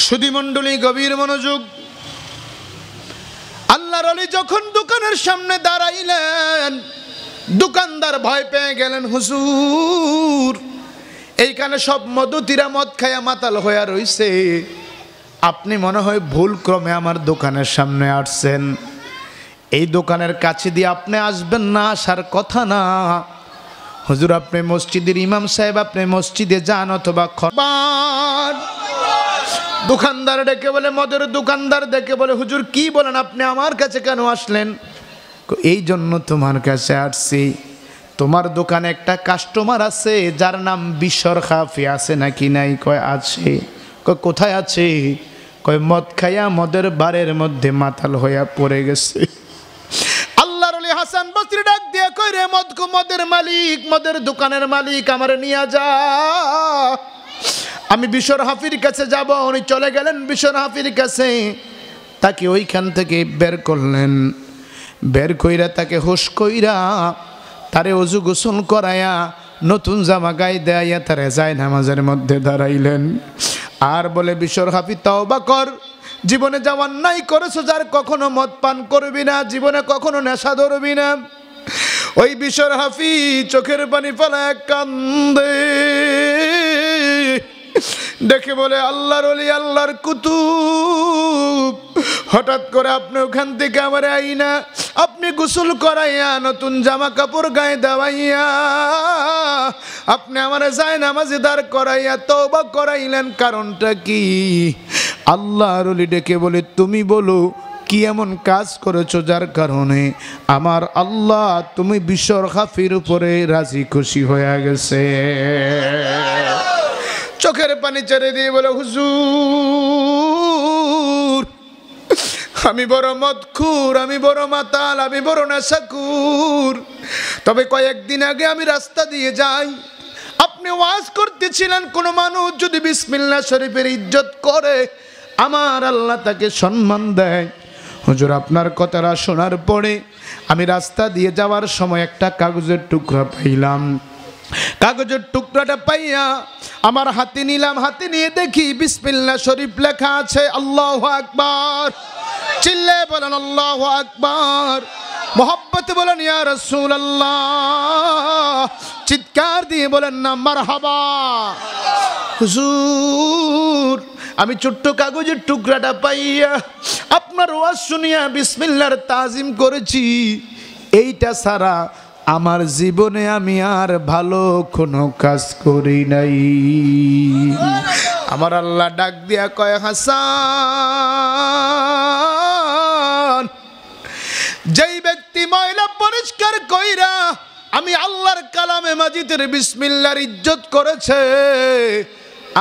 [SPEAKER 1] সুধী মণ্ডলী, গভীর মনোযোগ। আল্লাহর ওলি যখন দোকানের সামনে দাঁড়াইলেন, দোকানদার ভয় পেয়ে গেলেন, হুজুর এইখানে সব মদুতিরা মদ খায়া মাতাল হইয়া রইছে, আপনি মনে হয় ভুল ক্রমে আমার দোকানের সামনে আসছেন। এই দোকানের কাছে দিয়ে আপনি আসবেন না, আসার কথা না। হুজুর আপনি মসজিদের ইমাম সাহেব, আপনি মসজিদে যান অথবা খবর। দোকানদার ডেকে বলে, মদের দোকানদার ডেকে বলে, হুজুর কি বলেন, আপনি আমার কাছে কেন আসলেন? এই জন্য তোমার কাছে আসছি, তোমার দোকানে একটা কাস্টমার আছে যার নাম বিশর খাফি, আছে নাকি নাই? কয় আছে। কয় কোথায় আছে? কয় মদ খাইয়া মদের বারের মধ্যে মাতাল হইয়া পড়ে গেছে। আল্লাহর ওলি হাসান বসরি ডাক দিয়ে কয়, রে মদের মালিক, মদের দোকানের মালিক, আমারে নিয়ে যা, আমি বিশর হাফির কাছে যাব। উনি চলে গেলেন বিশর হাফির কাছে, তাকে ওইখান থেকে বের করলেন। বের কইরা তাকে হুশ কইরা তারে ওযু গোসল করায়া নতুন জামা গায়ে দেয়া তারে যায় নামাজের মধ্যে দাঁড়াইলেন। আর বলে, বিশর হাফি তওবা কর, জীবনে যাওয়ার নাই করেছো যার কখনো মদ পান করবি না, জীবনে কখনো নেশা ধরবি না। ওই বিশর হাফি চোখের পানি ফেলায় কান্দে, দেখে বলে, আল্লাহর ওলি, আল্লাহর কুতুব, হঠাৎ করে আপনি ওখান থেকে আমার আইনা, আপনি গোসল করাইয়া নতুন জামা কাপড় গায়ে দেওয়াইয়া আপনি আমার যায় নামাজে দাঁড় করাইয়া তওবা করাইলেন, কারণটা কি? আল্লাহর ওলি ডেকে বলে, তুমি বলো কি এমন কাজ করেছো যার কারণে আমার আল্লাহ তুমি বিশর খাফির উপরে রাজি খুশি হয়ে গেছে? চোখের পানি ছেড়ে দিয়ে বলে, হুজুর আমি বড় মদখুর, আমি বড় মাতাল, আমি বড় নেশাখুর। তবে কয়েকদিন আগে আমি রাস্তা দিয়ে যাই, আপনি ওয়াজ করতেছিলেন কোন মানুষ যদি বিসমিল্লাহ শরীফের ইজ্জত করে আমার আল্লাহ তাকে সম্মান দেয়। হুজুর আপনার কথাটা শোনার পরে আমি রাস্তা দিয়ে যাওয়ার সময় একটা কাগজের টুকরা পাইলাম। কাগজের টুকরাটা পাইয়া আমার হাতে নিলাম, হাতে নিয়ে দেখি বিসমিল্লাহ শরীফ লেখা আছে। আল্লাহু আকবার, চিল্লে বলেন আল্লাহু আকবার, মোহাব্বতে বলেন ইয়া রাসূলুল্লাহ, চিৎকার দিয়ে বলেন না মারহাবা। হুজুর আমি ছোট্ট কাগজের টুকরাটা পাইয়া আপনার ওয়াজ শুনিয়া বিসমিল্লাহর তাজিম করেছি, এইটা ছাড়া আমার জীবনে আমি আর ভালো কোনো কাজ করি নাই। আমার আল্লাহ ডাক দিয়া কয়, হাসান, যেই ব্যক্তি ময়লা পরিষ্কার কইরা আমি আল্লাহর কালামে মাজিদের বিসমিল্লাহর ইজ্জত করেছে,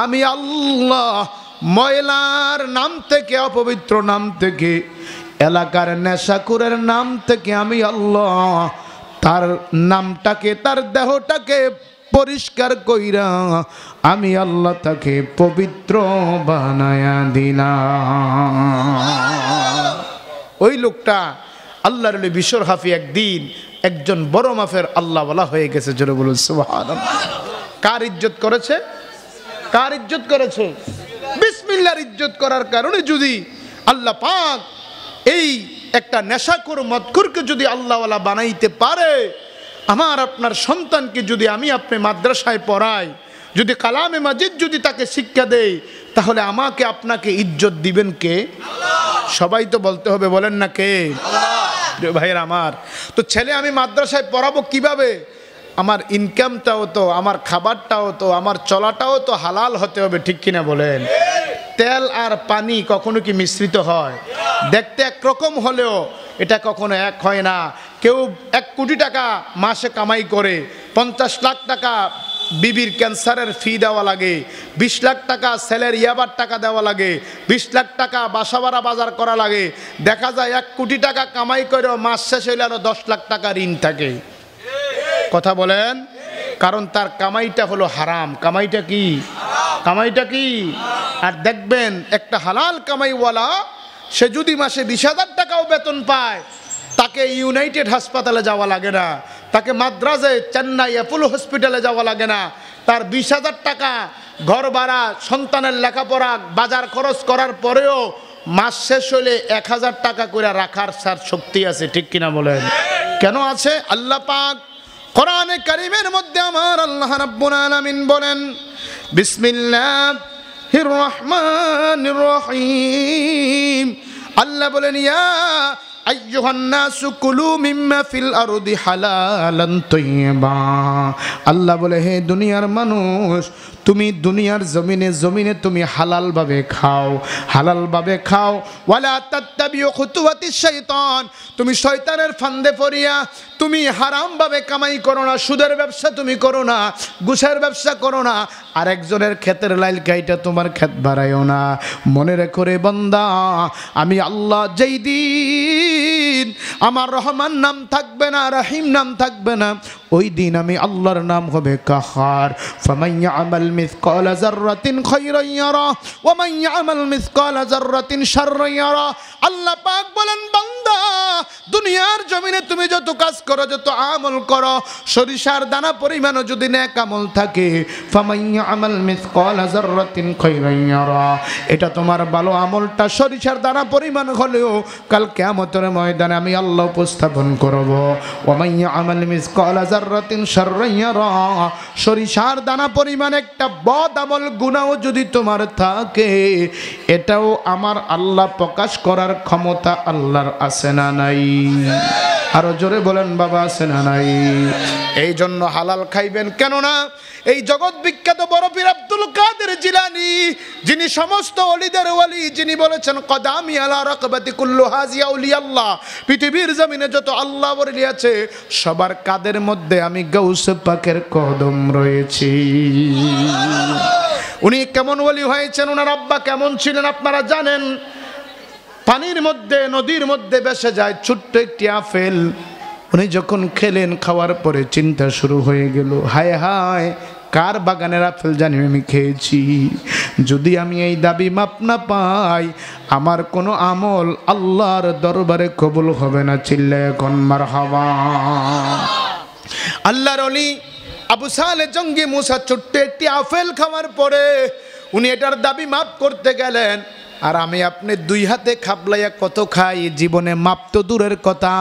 [SPEAKER 1] আমি আল্লাহ ময়লার নাম থেকে, অপবিত্র নাম থেকে, এলাকার নেশাখোরের নাম থেকে আমি আল্লাহ তার নামটাকে, তার দেহটাকে পরিষ্কার কইরা আমি আল্লাহ তাকে পবিত্র বানায়া দিলাম। ওই লোকটা আল্লাহর ওলি বিশর হাফি একদিন একজন বড় মাফের আল্লাহওয়ালা হয়ে গেছে। জোরে বলুন সুবহানাল্লাহ। কার ইজ্জত করেছে? কার ইজ্জত করেছে? বিসমিল্লাহর ইজ্জত করার কারণে যদি আল্লাহ পাক এই একটা নেশাখোর মদখোরকে যদি আল্লাহওয়ালা বানাইতে পারে, আমার আপনার সন্তানকে যদি আমি আপনি মাদ্রাসায় পড়াই, যদি কালামে মাজিদ যদি তাকে শিক্ষা দেই, তাহলে আমাকে আপনাকে ইজ্জত দিবেন কে? সবাই তো বলতে হবে, বলেন না কে? ভাইয়ের আমার, তো ছেলে আমি মাদ্রাসায় পড়াবো কিভাবে? আমার ইনকামটাও তো, আমার খাবারটাও তো, আমার চলাটাও তো হালাল হতে হবে, ঠিক কিনা বলেন? তেল আর পানি কখনো কি মিশ্রিত হয়? দেখতে একরকম হলেও এটা কখনো এক হয় না। কেউ 1 কোটি টাকা মাসে কামাই করে, 50 লাখ টাকা বিবির ক্যান্সারের ফি দেওয়া লাগে, 20 লাখ টাকা ছেলের ইয়াবার টাকা দেওয়া লাগে, 20 লাখ টাকা বাসা ভাড়া বাজার করা লাগে। দেখা যায় 1 কোটি টাকা কামাই করেও মাস শেষ হইলে আরো 10 লাখ টাকা ঋণ থাকে। কথা বলেন? কারণ তার কামাইটা হলো হারাম। কামাইটা কি? কামাইটা কি? আর দেখবেন একটা হালাল কামাইওয়ালা সে যদি মাসে 20,000 টাকাও বেতন পায়, তাকে ইউনাইটেড হাসপাতালে যাওয়া লাগে না, তাকে মাদ্রাজে চেন্নাই অ্যাপোলো হসপিটালে যাওয়া লাগে না। তার 20,000 টাকা ঘর ভাড়া, সন্তানের লেখাপড়া, বাজার খরচ করার পরেও মাস শেষ হলে 1,000 টাকা করে রাখার সার শক্তি আছে, ঠিক কিনা বলেন? কেন আছে? আল্লাহ পাক কোরআনে কারীমের মধ্যে আমার আল্লাহ রাব্বুল আলামিন বলেন, বিসমিল্লাহির রহমানির রহিম। আল্লাহ বলেন, ইয়া আইয়ুহান নাসু কুলু মিম্মা ফিল আরদি হালালান তাইয়্যিবা। আল্লাহ বলে, হে দুনিয়ার মানুষ, তুমি দুনিয়ার জমিনে তুমি হালালভাবে খাও, হালালভাবে খাও। ওয়ালা তাত্তাবিউ খুতুওয়াতিশ শাইতান, তুমি শয়তানের ফান্দে পড়িয়া তুমি হারামভাবে কামাই করো না, সুদের ব্যবসা তুমি করো না, ঘুষের ব্যবসা করো না, আর একজনের ক্ষেতের লাইল কাইটা তোমার ক্ষেত বাড়াইও না। মনে রেখো রে বান্দা, আমি আল্লাহ যেই দিন আমার রহমান নাম থাকবে না, রহিম নাম থাকবে না, ওই দিন আমি আল্লাহর নাম হবে কাহার। ফামান ইয়ামাল মিসকালা যাররাতিন খায়রান ইয়ারা ওয়া মান ইয়ামাল মিসকালা যাররাতিন শাররান ইয়ারা। আল্লাহ পাক বলেন, বান্দা দুনিয়ার জমিনে তুমি যত কাজ করো, যত আমল করো, সরিষার দানা পরিমাণও যদি নেক আমল থাকে, ফামান ইয়ামাল মিসকালা যাররাতিন খায়রান ইয়ারা, এটা তোমার ভালো আমলটা সরিষার দানা পরিমাণ হলেও কাল কিয়ামতের ময়দানে আমি আল্লাহ উপস্থাপন করব। ওয়া মান ইয়ামাল মিসকালা যাররাতিন শাররান ইয়ারা, সরিষার দানা পরিমাণ একটা বদ আমল গুনাহ যদি তোমার থাকে, এটাও আমার আল্লাহ প্রকাশ করার ক্ষমতা আল্লাহর আছে না নাই? আরো জোরে বলেন বাবা, আছে না নাই? এই জন্য হালাল খাইবেন। কেননা এই জগৎ বিখ্যাত বড় পীর আব্দুল কাদের জিলানী, যিনি সমস্ত ওলিদের ওলি, যিনি বলেছেন কদামি আলা রাকবাতি কুল্লু হাজিয়া আউলিয়াল্লাহ, পৃথিবীর জমিনে যত আল্লাহ ওলি আছে সবার কাদের মধ্যে আমি গাউস পাকের কদম রয়েছি। উনি কেমন ওলি হয়েছেন, ওনার আব্বা কেমন ছিলেন আপনারা জানেন। পানির মধ্যে, নদীর মধ্যে ভেসে যায় ছোট্ট একটি আপেল। উনি যখন খেলেন, খাওয়ার পরে চিন্তা শুরু হয়ে গেল, হায় হায় কার বাগানের আপেল জানি আমি খেয়েছি। যদি আমি এই দাবি মাপ না পাই, আমার কোনো আমল আল্লাহর দরবারে কবুল হবে না। চিল্লায়ে কোন মারহাবা। আল্লাহর ওলি আবু সালেহ জঙ্গি মুসা ছোট্ট একটি আপেল খাওয়ার পরে উনি এটার দাবি মাপ করতে গেলেন। আর আমি আপনি 2 হাতে খাবলাইয়া কত খাই, জীবনে মাপ তো দূরের কথা,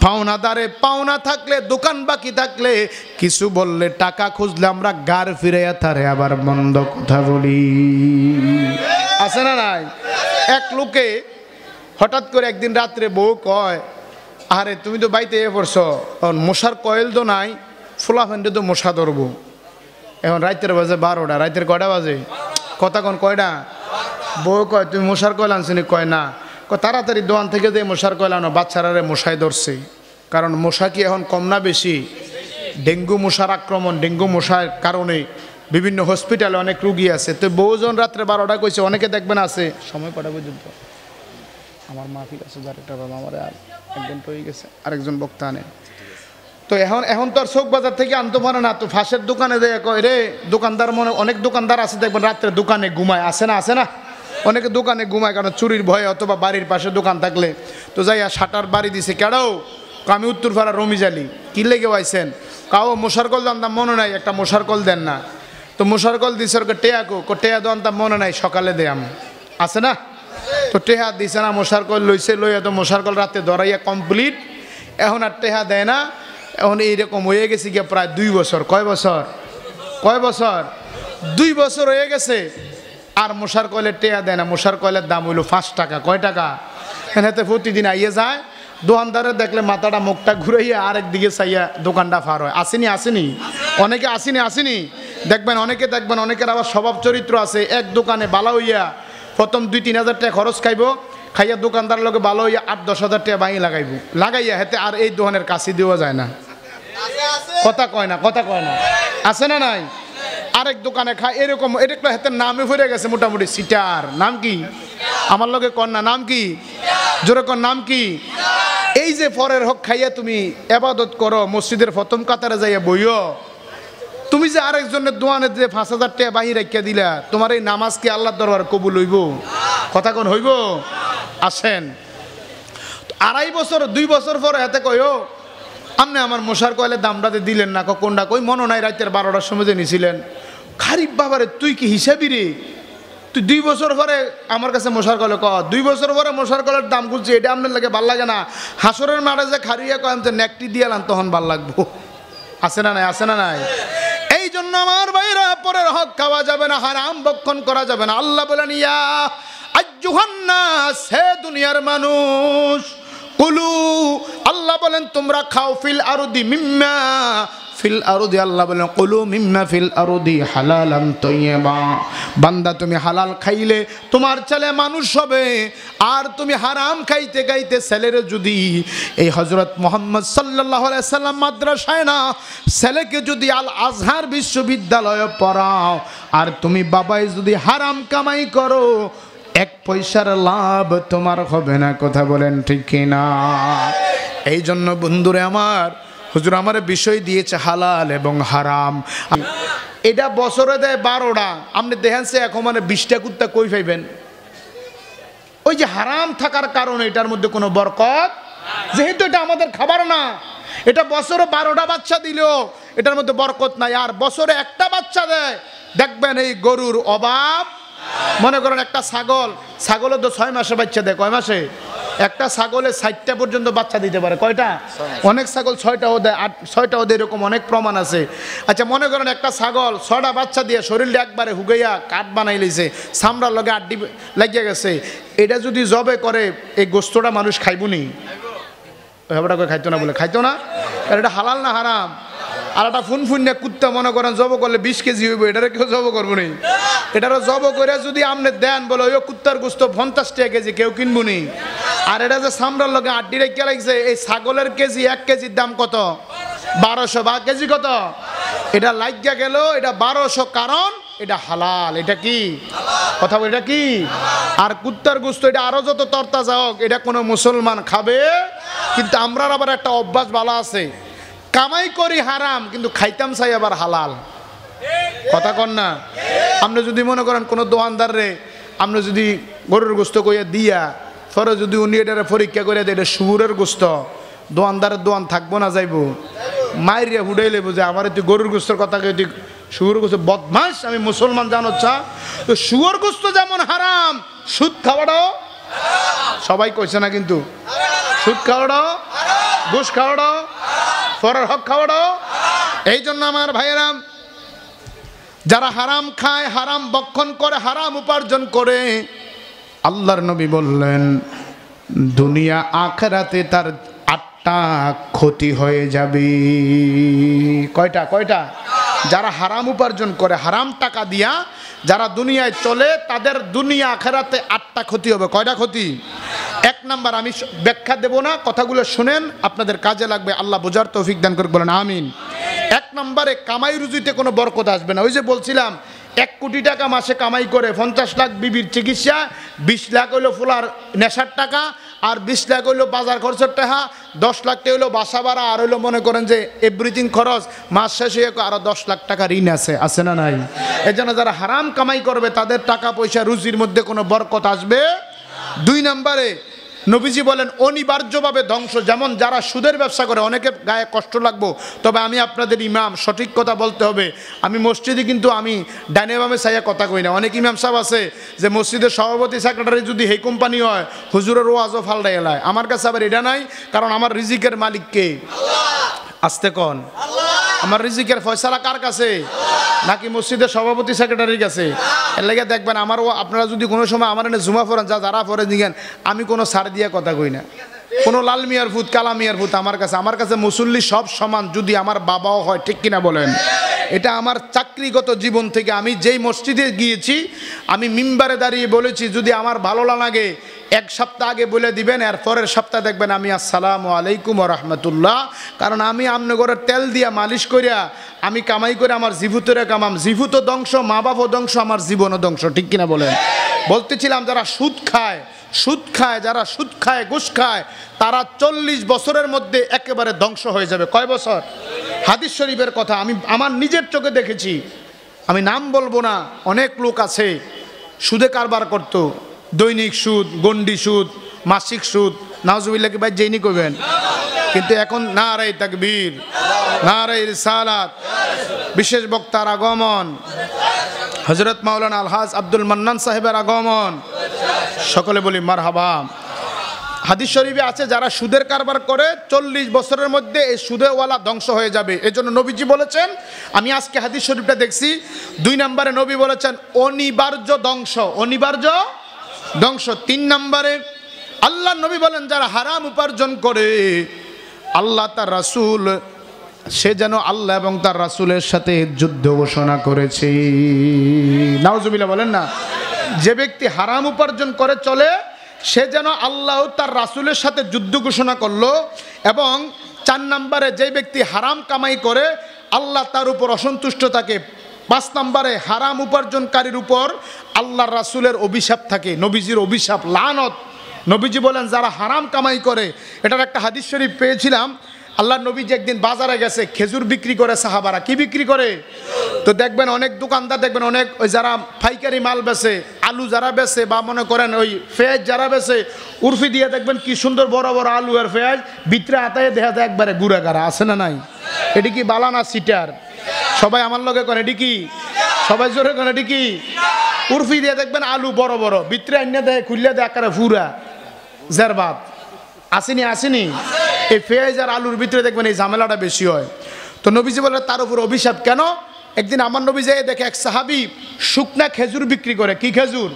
[SPEAKER 1] পাওনাদারে পাওনা থাকলে, দোকান বাকি থাকলে, কিছু বললে, টাকা খুঁজলে আমরা গার ফিরাইয়া তারে আবার বন্ধ কথা বলি। আছে না নাই? এক লোকে হঠাৎ করে একদিন রাত্রে বউ কয়, আরে তুমি তো বাইতে পড়ছো, মশার কয়েল তো নাই, ফোলা ফেন্ডে তো মশা ধরবো। এখন রাতের বাজে 12টা, রাতের কয়টা বাজে? কথা কোন কয়টা? বউ কয়, তুমি মশার কয়েল আনছিনি? কয় না। তাড়াতাড়ি দোকান থেকে যে মশার কয়েল আনো, বাচ্চারা মশায় ধরছে। কারণ মশা কি এখন কম না বেশি? ডেঙ্গু মশার আক্রমণ, ডেঙ্গু মশার কারণে বিভিন্ন হসপিটালে অনেক রুগী আছে। তো বউজন রাত্রে 12টা কইছে, অনেকে দেখবেন আছে সময় কটা পর্যন্ত। আমার মাহফিল আছে, যার বাবা আমার আর একজন হয়ে গেছে, আরেকজন বক্তা আনে। তো এখন তো আর চোখ বাজার থেকে আনতে পারে না। তো ফাঁসের দোকানে দেয়, কয় রে দোকানদার, মনে অনেক দোকানদার আছে দেখবেন রাত্রে দোকানে ঘুমায়। আছে না? আছে না? অনেকে দোকানে ঘুমায়, কারণ চুরির ভয়ে, অথবা বাড়ির পাশে দোকান থাকলে। তো যাইয়া শাটার বাড়ি দিছে। কেডাও? আমি উত্তরপাড়া রমিজালি। কি লেগে পাইছেন? কাও মশার কল দাম মনে নাই, একটা মশার কল দেন না। তো মশার কল দিছে, ওকে টেয়া টেয়া দাম মনে নাই, সকালে দেয়াম। আছে না? তো টেহা দিছে না, মশার কল লইছে, লইয়া তো মশার কল রাতে ধরাইয়া কমপ্লিট। এখন আর টেহা দেয় না। এখন এইরকম হয়ে গেছে গিয়ে প্রায় 2 বছর। কয় বছর? 2 বছর হয়ে গেছে। আর মশার কয়েলের টেয়া দেয় না। মশার কয়েলের দাম হইল 5 টাকা। কয় টাকা? এতে প্রতিদিন আইয়ে যায়, দোকানদারে দেখলে মাথাটা মুখটা ঘুরাইয়া আরেক দিকে চাইয়া দোকানটা ফার হয়। আসেনি আসেনি অনেকে আসেনি দেখবেন, অনেকের আবার স্বভাব চরিত্র আছে। এক দোকানে ভালো হইয়া প্রথম 2-3 হাজার টাকা খরচ খাইব, খাইয়া দোকানদার লোকে ভালো হইয়া 8-10 হাজার টাকা বাঙি লাগাইয়া হেতে আর এই দোকানের কাছে দেওয়া যায় না। কথা কয় না আছে না নাই? আরেক দোকানে খায় এরকম, এটা হেতে নামে ভরে গেছে মোটামুটি সিটার। নাম কি? আমার লগে কন্যা নাম কি? জোরে কর নাম কি? এই যে পরের হক খাইয়া তুমি ইবাদত করো, মসজিদের প্রথম কাতারে যাইয়া বইও, তুমি যে আরেকজনের দোয়ানের যে 5,000 টাকা বাহি রাখিয়া দিলা, তোমার এই নামাজ কি আল্লাহর দরবার কবুল হইব? কথা কোন হইব? আসেন 2.5 বছর 2 বছর পরে হাতে কইও আপনি আমার মশার কয়েলে দামটাতে দিলেন না, কোনটা কই মনে নাই রাতের 12টার সময় যে নিছিলেন। খারিফ বাবারে তুই কি হিসাবি রে? তুই 2 বছর পরে আমার কাছে মশার কলে 2 বছর পরে মশার কলের দাম খুঁজছে, এটা আপনার লাগে ভাল লাগে না? হাসরের মাঠে যে খারিয়া কয়েন যে নেকটি দিয়ালান তখন ভাল লাগবো। আছে না নাই? এই জন্য আমার ভাইরা পরের হক খাওয়া যাবে না, হারাম ভক্ষণ করা যাবে না। আল্লাহ বলেন ইয়া আইয়ুহান নাস, হে দুনিয়ার মানুষ, কুলু, আল্লাহ বলেন তোমরা খাও, ফিল আরদি মিম্মা ফিল আরদি, আল্লাহ বলেন কুলু মিম্মা ফিল আরদি হালালান তাইয়্যিবা। বান্দা তুমি হালাল খাইলে তোমার ছেলে মানুষ হবে, আর তুমি হারাম খাইতে খাইতে ছেলের যদি এই হযরত মুহাম্মদ সাল্লাল্লাহু আলাইহি সাল্লাম মাদ্রাসায় না, ছেলেকে যদি আল আজহার বিশ্ববিদ্যালয়ে পড়াও, আর তুমি বাবাই যদি হারাম কামাই করো, 1 পয়সার লাভ তোমার হবে না। কথা বলেন ঠিক কিনা? এই জন্য বন্ধুরে আমার, হুজুর আমার বিষয় দিয়েছে হালাল এবং হারাম। এটা বছরে দেয় 12টা, আপনি দেখেন সে এখন মানে 20টা কুত্তা কই পাইবেন? ওই যে হারাম থাকার কারণে এটার মধ্যে কোনো বরকত, যেহেতু এটা আমাদের খাবার না, এটা বছরে 12টা বাচ্চা দিলেও এটার মধ্যে বরকত নাই। আর বছরে একটা বাচ্চা দেয়, দেখবেন এই গরুর অভাব। মনে করেন একটা ছাগলও তো 6 মাসে বাচ্চা দেয়। কয় মাসে? একটা ছাগলে 60টা পর্যন্ত বাচ্চা দিতে পারে। কয়টা? অনেক ছাগল 6টাও দেয়, 6টাও দেয়, এরকম অনেক প্রমাণ আছে। আচ্ছা মনে করেন একটা ছাগল 6টা বাচ্চা দিয়ে শরীরটা একবারে হুগাইয়া কাঠ বানাই লইছে, চামড়ার লগে আড্ডি লাগিয়ে গেছে, এটা যদি জবে করে এই গোস্তটা মানুষ খাইবনি? ব্যাপারটা খাইতো না বলে খাইতো না? এটা হালাল না হারাম? আর একটা ফুনফুন্যা কুত্তা মনে করেন জব করলে 20 কেজি হইব, এটারে কেউ জব করবো নি? এটারও জব করে যদি আপনি দেন, বলে ওই কুত্তার গোস্ত 50 টাকা কেজি, কেউ কিনবো নি? আর এটা যে চামড়ার লগে আড্ডি রেখে লাগছে, এই ছাগলের কেজি 1 কেজির দাম কত? 1200। বা কেজি কত? এটা লাগিয়া গেল, এটা 1200, কারণ এটা হালাল। এটা কি কথা বল? এটা কি? আর কুত্তার গোস্ত এটা আরো যত তরতাজা হোক, এটা কোনো মুসলমান খাবে? কিন্তু আমরা আবার একটা অভ্যাস ভালো আছে, কামাই করি হারাম কিন্তু খাইতাম চাই আবার হালাল। কথা কন না? আপনি যদি মনে করেন কোনো দোকানদার রে আপনি যদি গরুর গোস্ত কইয়া দিয়া পরে যদি উনি এটারে পরীক্ষা করে দেয় এটা শুয়োরের গোস্ত, দোকানদারের দোকান থাকবো না যাইবো? মাইরিয়া হুডাই লেব যে আমার তুই গরুর গোস্তের কথা কে তুই শুয়োর গোস্ত? বদমাস, আমি মুসলমান জানো চা। তো শুয়োর গোস্ত যেমন হারাম, সুদ খাওয়াটাও সবাই কইছে না, কিন্তু সুদ খাওয়াটাও, ঘুষ খাওয়াটাও, পরের হক খাওয়াটাও। এই জন্য আমার ভাইয়েরা, যারা হারাম খায়, হারাম ভক্ষণ করে, হারাম উপার্জন করে, আল্লাহর নবী বললেন দুনিয়া আখিরাতে তার 8টা ক্ষতি হয়ে যাবে। কয়টা? যারা হারাম উপার্জন করে, হারাম টাকা দিয়া যারা দুনিয়ায় চলে, তাদের দুনিয়া আখিরাতে 8টা ক্ষতি হবে। কয়টা ক্ষতি? 1 নাম্বার, আমি ব্যাখ্যা দেব না, কথাগুলো শুনেন, আপনাদের কাজে লাগবে, আল্লাহ বোঝার তৌফিক দান করে, বলেন আমিন। 1 নম্বরে কামাই রুজিতে কোনো বরকত আসবে না। ওই যে বলছিলাম 1 কোটি টাকা মাসে কামাই করে 50 লাখ বিবির চিকিৎসা, 20 লাখ হইলো ফুলার নেশার টাকা, আর 20 লাখ হইলো বাজার খরচের টাকা, 10 লাখ টাকা হইলো বাসা ভাড়া, আর হইলো মনে করেন যে এভরিথিং খরচ, মাস শেষ হয়ে আরো 10 লাখ টাকা ঋণ আছে না নাই? এই জন্য যারা হারাম কামাই করবে তাদের টাকা পয়সা রুজির মধ্যে কোনো বরকত আসবে। 2 নম্বরে নবীজি বলেন অনিবার্যভাবে ধ্বংস। যেমন যারা সুদের ব্যবসা করে, অনেকের গায়ে কষ্ট লাগবো, তবে আমি আপনাদের ইমাম, সঠিক কথা বলতে হবে। আমি মসজিদে কিন্তু আমি ডাইনে বামে চাইয়া কথা কই না। অনেক ইমাম সাহেব আছে যে মসজিদের সভাপতি সেক্রেটারি যদি এই কোম্পানি হয়, হুজুরের ওয়াজও ফালডাই এলায়। আমার কাছে আবার এটা নাই, কারণ আমার রিজিকের মালিক কে? আস্তে কন। আমার রিজিকের ফয়সালা কার কাছে? নাকি মসজিদের সভাপতি সেক্রেটারির কাছে? এর লাগে দেখবেন আমারও, আপনারা যদি কোনো সময় আমার এনে জুমা পড়েন, যারা পড়ে দিকেন, আমি কোনো ছাড় দিয়ে কথা কই না। কোনো লাল মিয়ার ভূত কালা মিয়ার ভূত আমার কাছে মুসল্লি সব সমান, যদি আমার বাবাও হয়, ঠিক কিনা বলেন? এটা আমার চাকরিগত জীবন থেকে আমি যেই মসজিদে গিয়েছি আমি মিম্বারে দাঁড়িয়ে বলেছি, যদি আমার ভালো না লাগে এক সপ্তাহ আগে বলে দিবেন, এর পরের সপ্তাহ দেখবেন আমি আসসালামু আলাইকুম ওয়া রাহমাতুল্লাহ। কারণ আমি আমনে ঘরে তেল দিয়া মালিশ করিয়া আমি কামাই করে আমার জিভুতরে কামাম, জিভুত ধ্বংস, মা বাবা ধ্বংস, আমার জীবনও ধ্বংস, ঠিক কিনা বলেন? বলতেছিলাম যারা সুদ খায়, যারা সুদ খায়, ঘুষ খায়, তারা 40 বছরের মধ্যে একেবারে ধ্বংস হয়ে যাবে। কয় বছর? হাদিস শরীফের কথা আমি আমার নিজের চোখে দেখেছি। আমি নাম বলবো না, অনেক লোক আছে সুদে কারবার করত, দৈনিক সুদ, গন্ডি সুদ, মাসিক সুদ, নাউজুবিল্লাহ কি ভাই জেনি করবেন, কিন্তু এখন নারায়ে তাকবীর, নারায়ে রিসালাত, বিশেষ বক্তার আগমন, হযরত মাওলানা আলহাজ আব্দুল মান্নান সাহেবের আগমন, সকলে বলি মারহাবা। হাদিস শরীফে আছে যারা সুদের কারবার করে 40 বছরের মধ্যে এই সুদেওয়ালা ধ্বংস হয়ে যাবে। এজন্য নবীজি বলেছেন, আমি আজকে হাদিস শরীফটা দেখছি, 2 নম্বরে নবী বলেছেন অনিবার্য ধ্বংস, অনিবার্য ধ্বংস। 3 নম্বরে আল্লাহ নবী বলেন যারা হারাম উপার্জন করে, আল্লাহ তার রাসূল সে যেন আল্লাহ এবং তার রাসূলের সাথে যুদ্ধ ঘোষণা করেছে। নাউজুবিল্লাহ বলেন না। যে ব্যক্তি হারাম উপার্জন করে চলে, সে যেন আল্লাহ তার রাসূলের সাথে যুদ্ধ ঘোষণা করলো। এবং 4 নম্বরে যে ব্যক্তি হারাম কামাই করে আল্লাহ তার উপর অসন্তুষ্ট থাকে। 5 নম্বরে হারাম উপার্জনকারীর উপর আল্লাহর রাসূলের অভিশাপ থাকে, নবীজির অভিশাপ, লানত। নবীজি বলেন যারা হারাম কামাই করে, এটার একটা হাদিস শরীফ পেয়েছিলাম, আল্লাহ নবীজি একদিন বাজারে গেছে, খেজুর বিক্রি করে সাহাবারা, কি বিক্রি করে? তো দেখবেন অনেক দোকানদার, দেখবেন অনেক ওই যারা পাইকারি মাল বেচে, আলু যারা বেচে, বা মনে করেন ওই পেঁয়াজ যারা বেচে, উর্ফি দিয়ে দেখবেন কি সুন্দর বড় বড় আলু আর পেঁয়াজ, ভিতরে আতায় দেখা যায় একবারে গুড়া গাড়া, আছে না নাই? এটি কি বালানা সিটার? সবাই আমার লগে করে, এটি কি? সবাই জোরে করে, এটি কি? উর্ফি দিয়ে দেখবেন আলু বড় বড়, ভিতরে আইনা দেয়, খুললে দেয় আকারে ফুরা জারবাত, আসেনি আসেনি? এই পেঁয়াজ আর আলুর ভিতরে দেখবেন এই ঝামেলাটা বেশি হয়। তো নবীজি বলে তার উপর অভিশাপ কেন? একদিন আমার নবী যায় দেখে এক সাহাবী শুকনা খেজুর বিক্রি করে। কি খেজুর?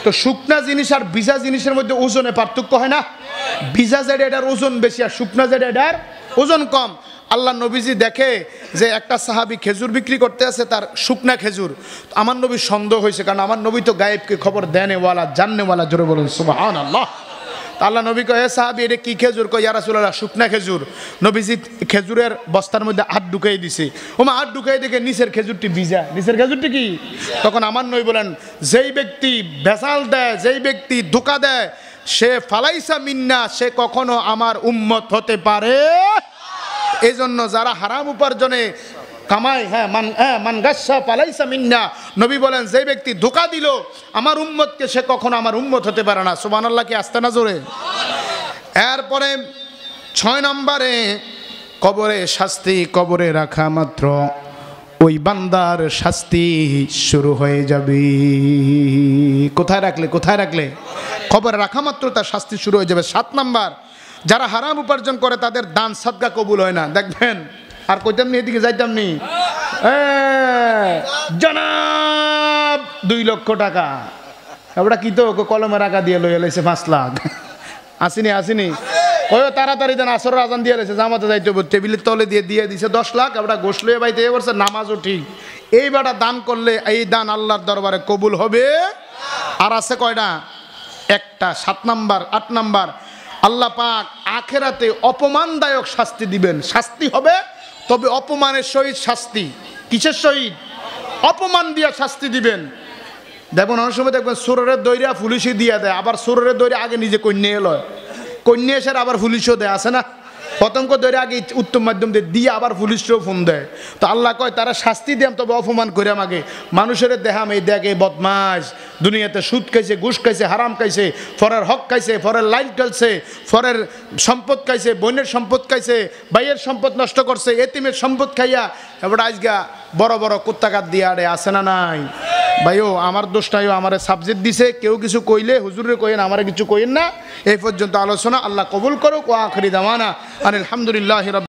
[SPEAKER 1] তো শুকনা জিনিস আর ভিজা জিনিসের মধ্যে ওজনে পার্থক্য হয় না? ভিজা যেটা এটার ওজন বেশি, আর শুকনা যেটা এটার ওজন কম। আল্লাহ নবীজি দেখে যে একটা সাহাবী খেজুর বিক্রি করতে আছে, তার শুকনা খেজুর। আমার নবীর সন্দেহ হয়েছে, কারণ আমার নবী তো গায়েবকে খবর দেনেওয়ালা, জাননেওয়ালা, জোরে বলুন সুবহানাল্লাহ। আল্লাহ নবী কয়, সাহাবী এটা কি খেজুর? কয় ইয়া রাসূলুল্লাহ শুকনা খেজুর। নবীজি খেজুরের বস্তার মধ্যে হাত ঢুকাই দিছে, ওমা হাত ঢুকাই দেখে নিচের খেজুরটি ভিজা। নিচের খেজুরটি কি? তখন আমার নবী বলেন যেই ব্যক্তি ভেজাল দেয়, যেই ব্যক্তি ধোঁকা দেয়, সে ফালাইসা মিন্না, সে কখনো আমার উম্মত হতে পারে। এই জন্য যারা হারাম উপার্জনে কামাই, মান গাসসা ফালাইসা মিন্না, নবী বলেন যে ব্যক্তি ধোঁকা দিল আমার উম্মতকে, সে কখনো আমার উম্মত হতে পারে না। সুবহানাল্লাহ কি আসতে না জোরে? এরপরে 6 নম্বরে কবরে শাস্তি। কবরে রাখা মাত্র ওই বান্দার শাস্তি শুরু হয়ে যাবে। কোথায় রাখলে? কোথায় রাখলে? কবরে রাখা মাত্র তার শাস্তি শুরু হয়ে যাবে। 7 নম্বর, যারা হারাম উপার্জন করে তাদের দান সাদকা কবুল হয় না। দেখবেন, আর কইতাম নি, এদিকে যাইতাম নি, জনাব 2 লক্ষ টাকা, ওটা কি তো কলমে রাখা দিয়ে লইয়া লাইছে 5 লাখ। আসিনি আসিনি? ওই তাড়াতাড়ি দেন, আসর আজান দিয়ে লাইছে, জামাতে যাইতে হবে, টেবিলের তলে দিয়ে দিছে 10 লাখ। ওটা গোশ লইয়া বাইতে বলছে, নামাজও ঠিক। এই বেটা দান করলে এই দান আল্লাহর দরবারে কবুল হবে। আর আছে কয়টা? একটা। 7 নম্বর। 8 নম্বর, আল্লাহ পাক আখেরাতে অপমানদায়ক শাস্তি দিবেন। শাস্তি হবে, তবে অপমানের সহিত শাস্তি। কিসের সহিত? অপমান দিয়া শাস্তি দিবেন। দেখুন অনেক সময় দেখবেন সুরের দৈরা পুলিশে দিয়ে দেয়, আবার সুরের দৈরা আগে নিজে কন্যা এলো, কন্যা এসে আবার পুলিশও দেয়, আছে না? পতঙ্গ দৈরা আগে উত্তম মাধ্যম দিয়ে আবার পুলিশও ফোন দেয়। তো আল্লাহ কয় তারা শাস্তি দিয়াম, তবে অপমান করে আমাকে মানুষের দেখাম, এই দেখ এই বদমাস দুনিয়াতে সুদ খাইছে, ঘুষ খাইছে, হারাম খাইছে, ফরের হক খাইছে, ফরের লাইন টেলছে, ফরের সম্পদ খাইছে, বোনের সম্পদ খাইছে, ভাইয়ের সম্পদ নষ্ট করছে, এতিমের সম্পদ খাইয়া এবার আজগা বড় বড় কুত্তাকাত দিয়া আরে, আছে না নাই? ভাইও আমার দোষটাইও আমার সাবজেক্ট দিছে, কেউ কিছু কইলে হুজুরে কইেন, আমার কিছু কইেন না। এই পর্যন্ত আলোচনা। আল্লাহ কবুল করুক। ওয়া আখিরি দাওয়ানা আলহামদুলিল্লাহি রাব্বিল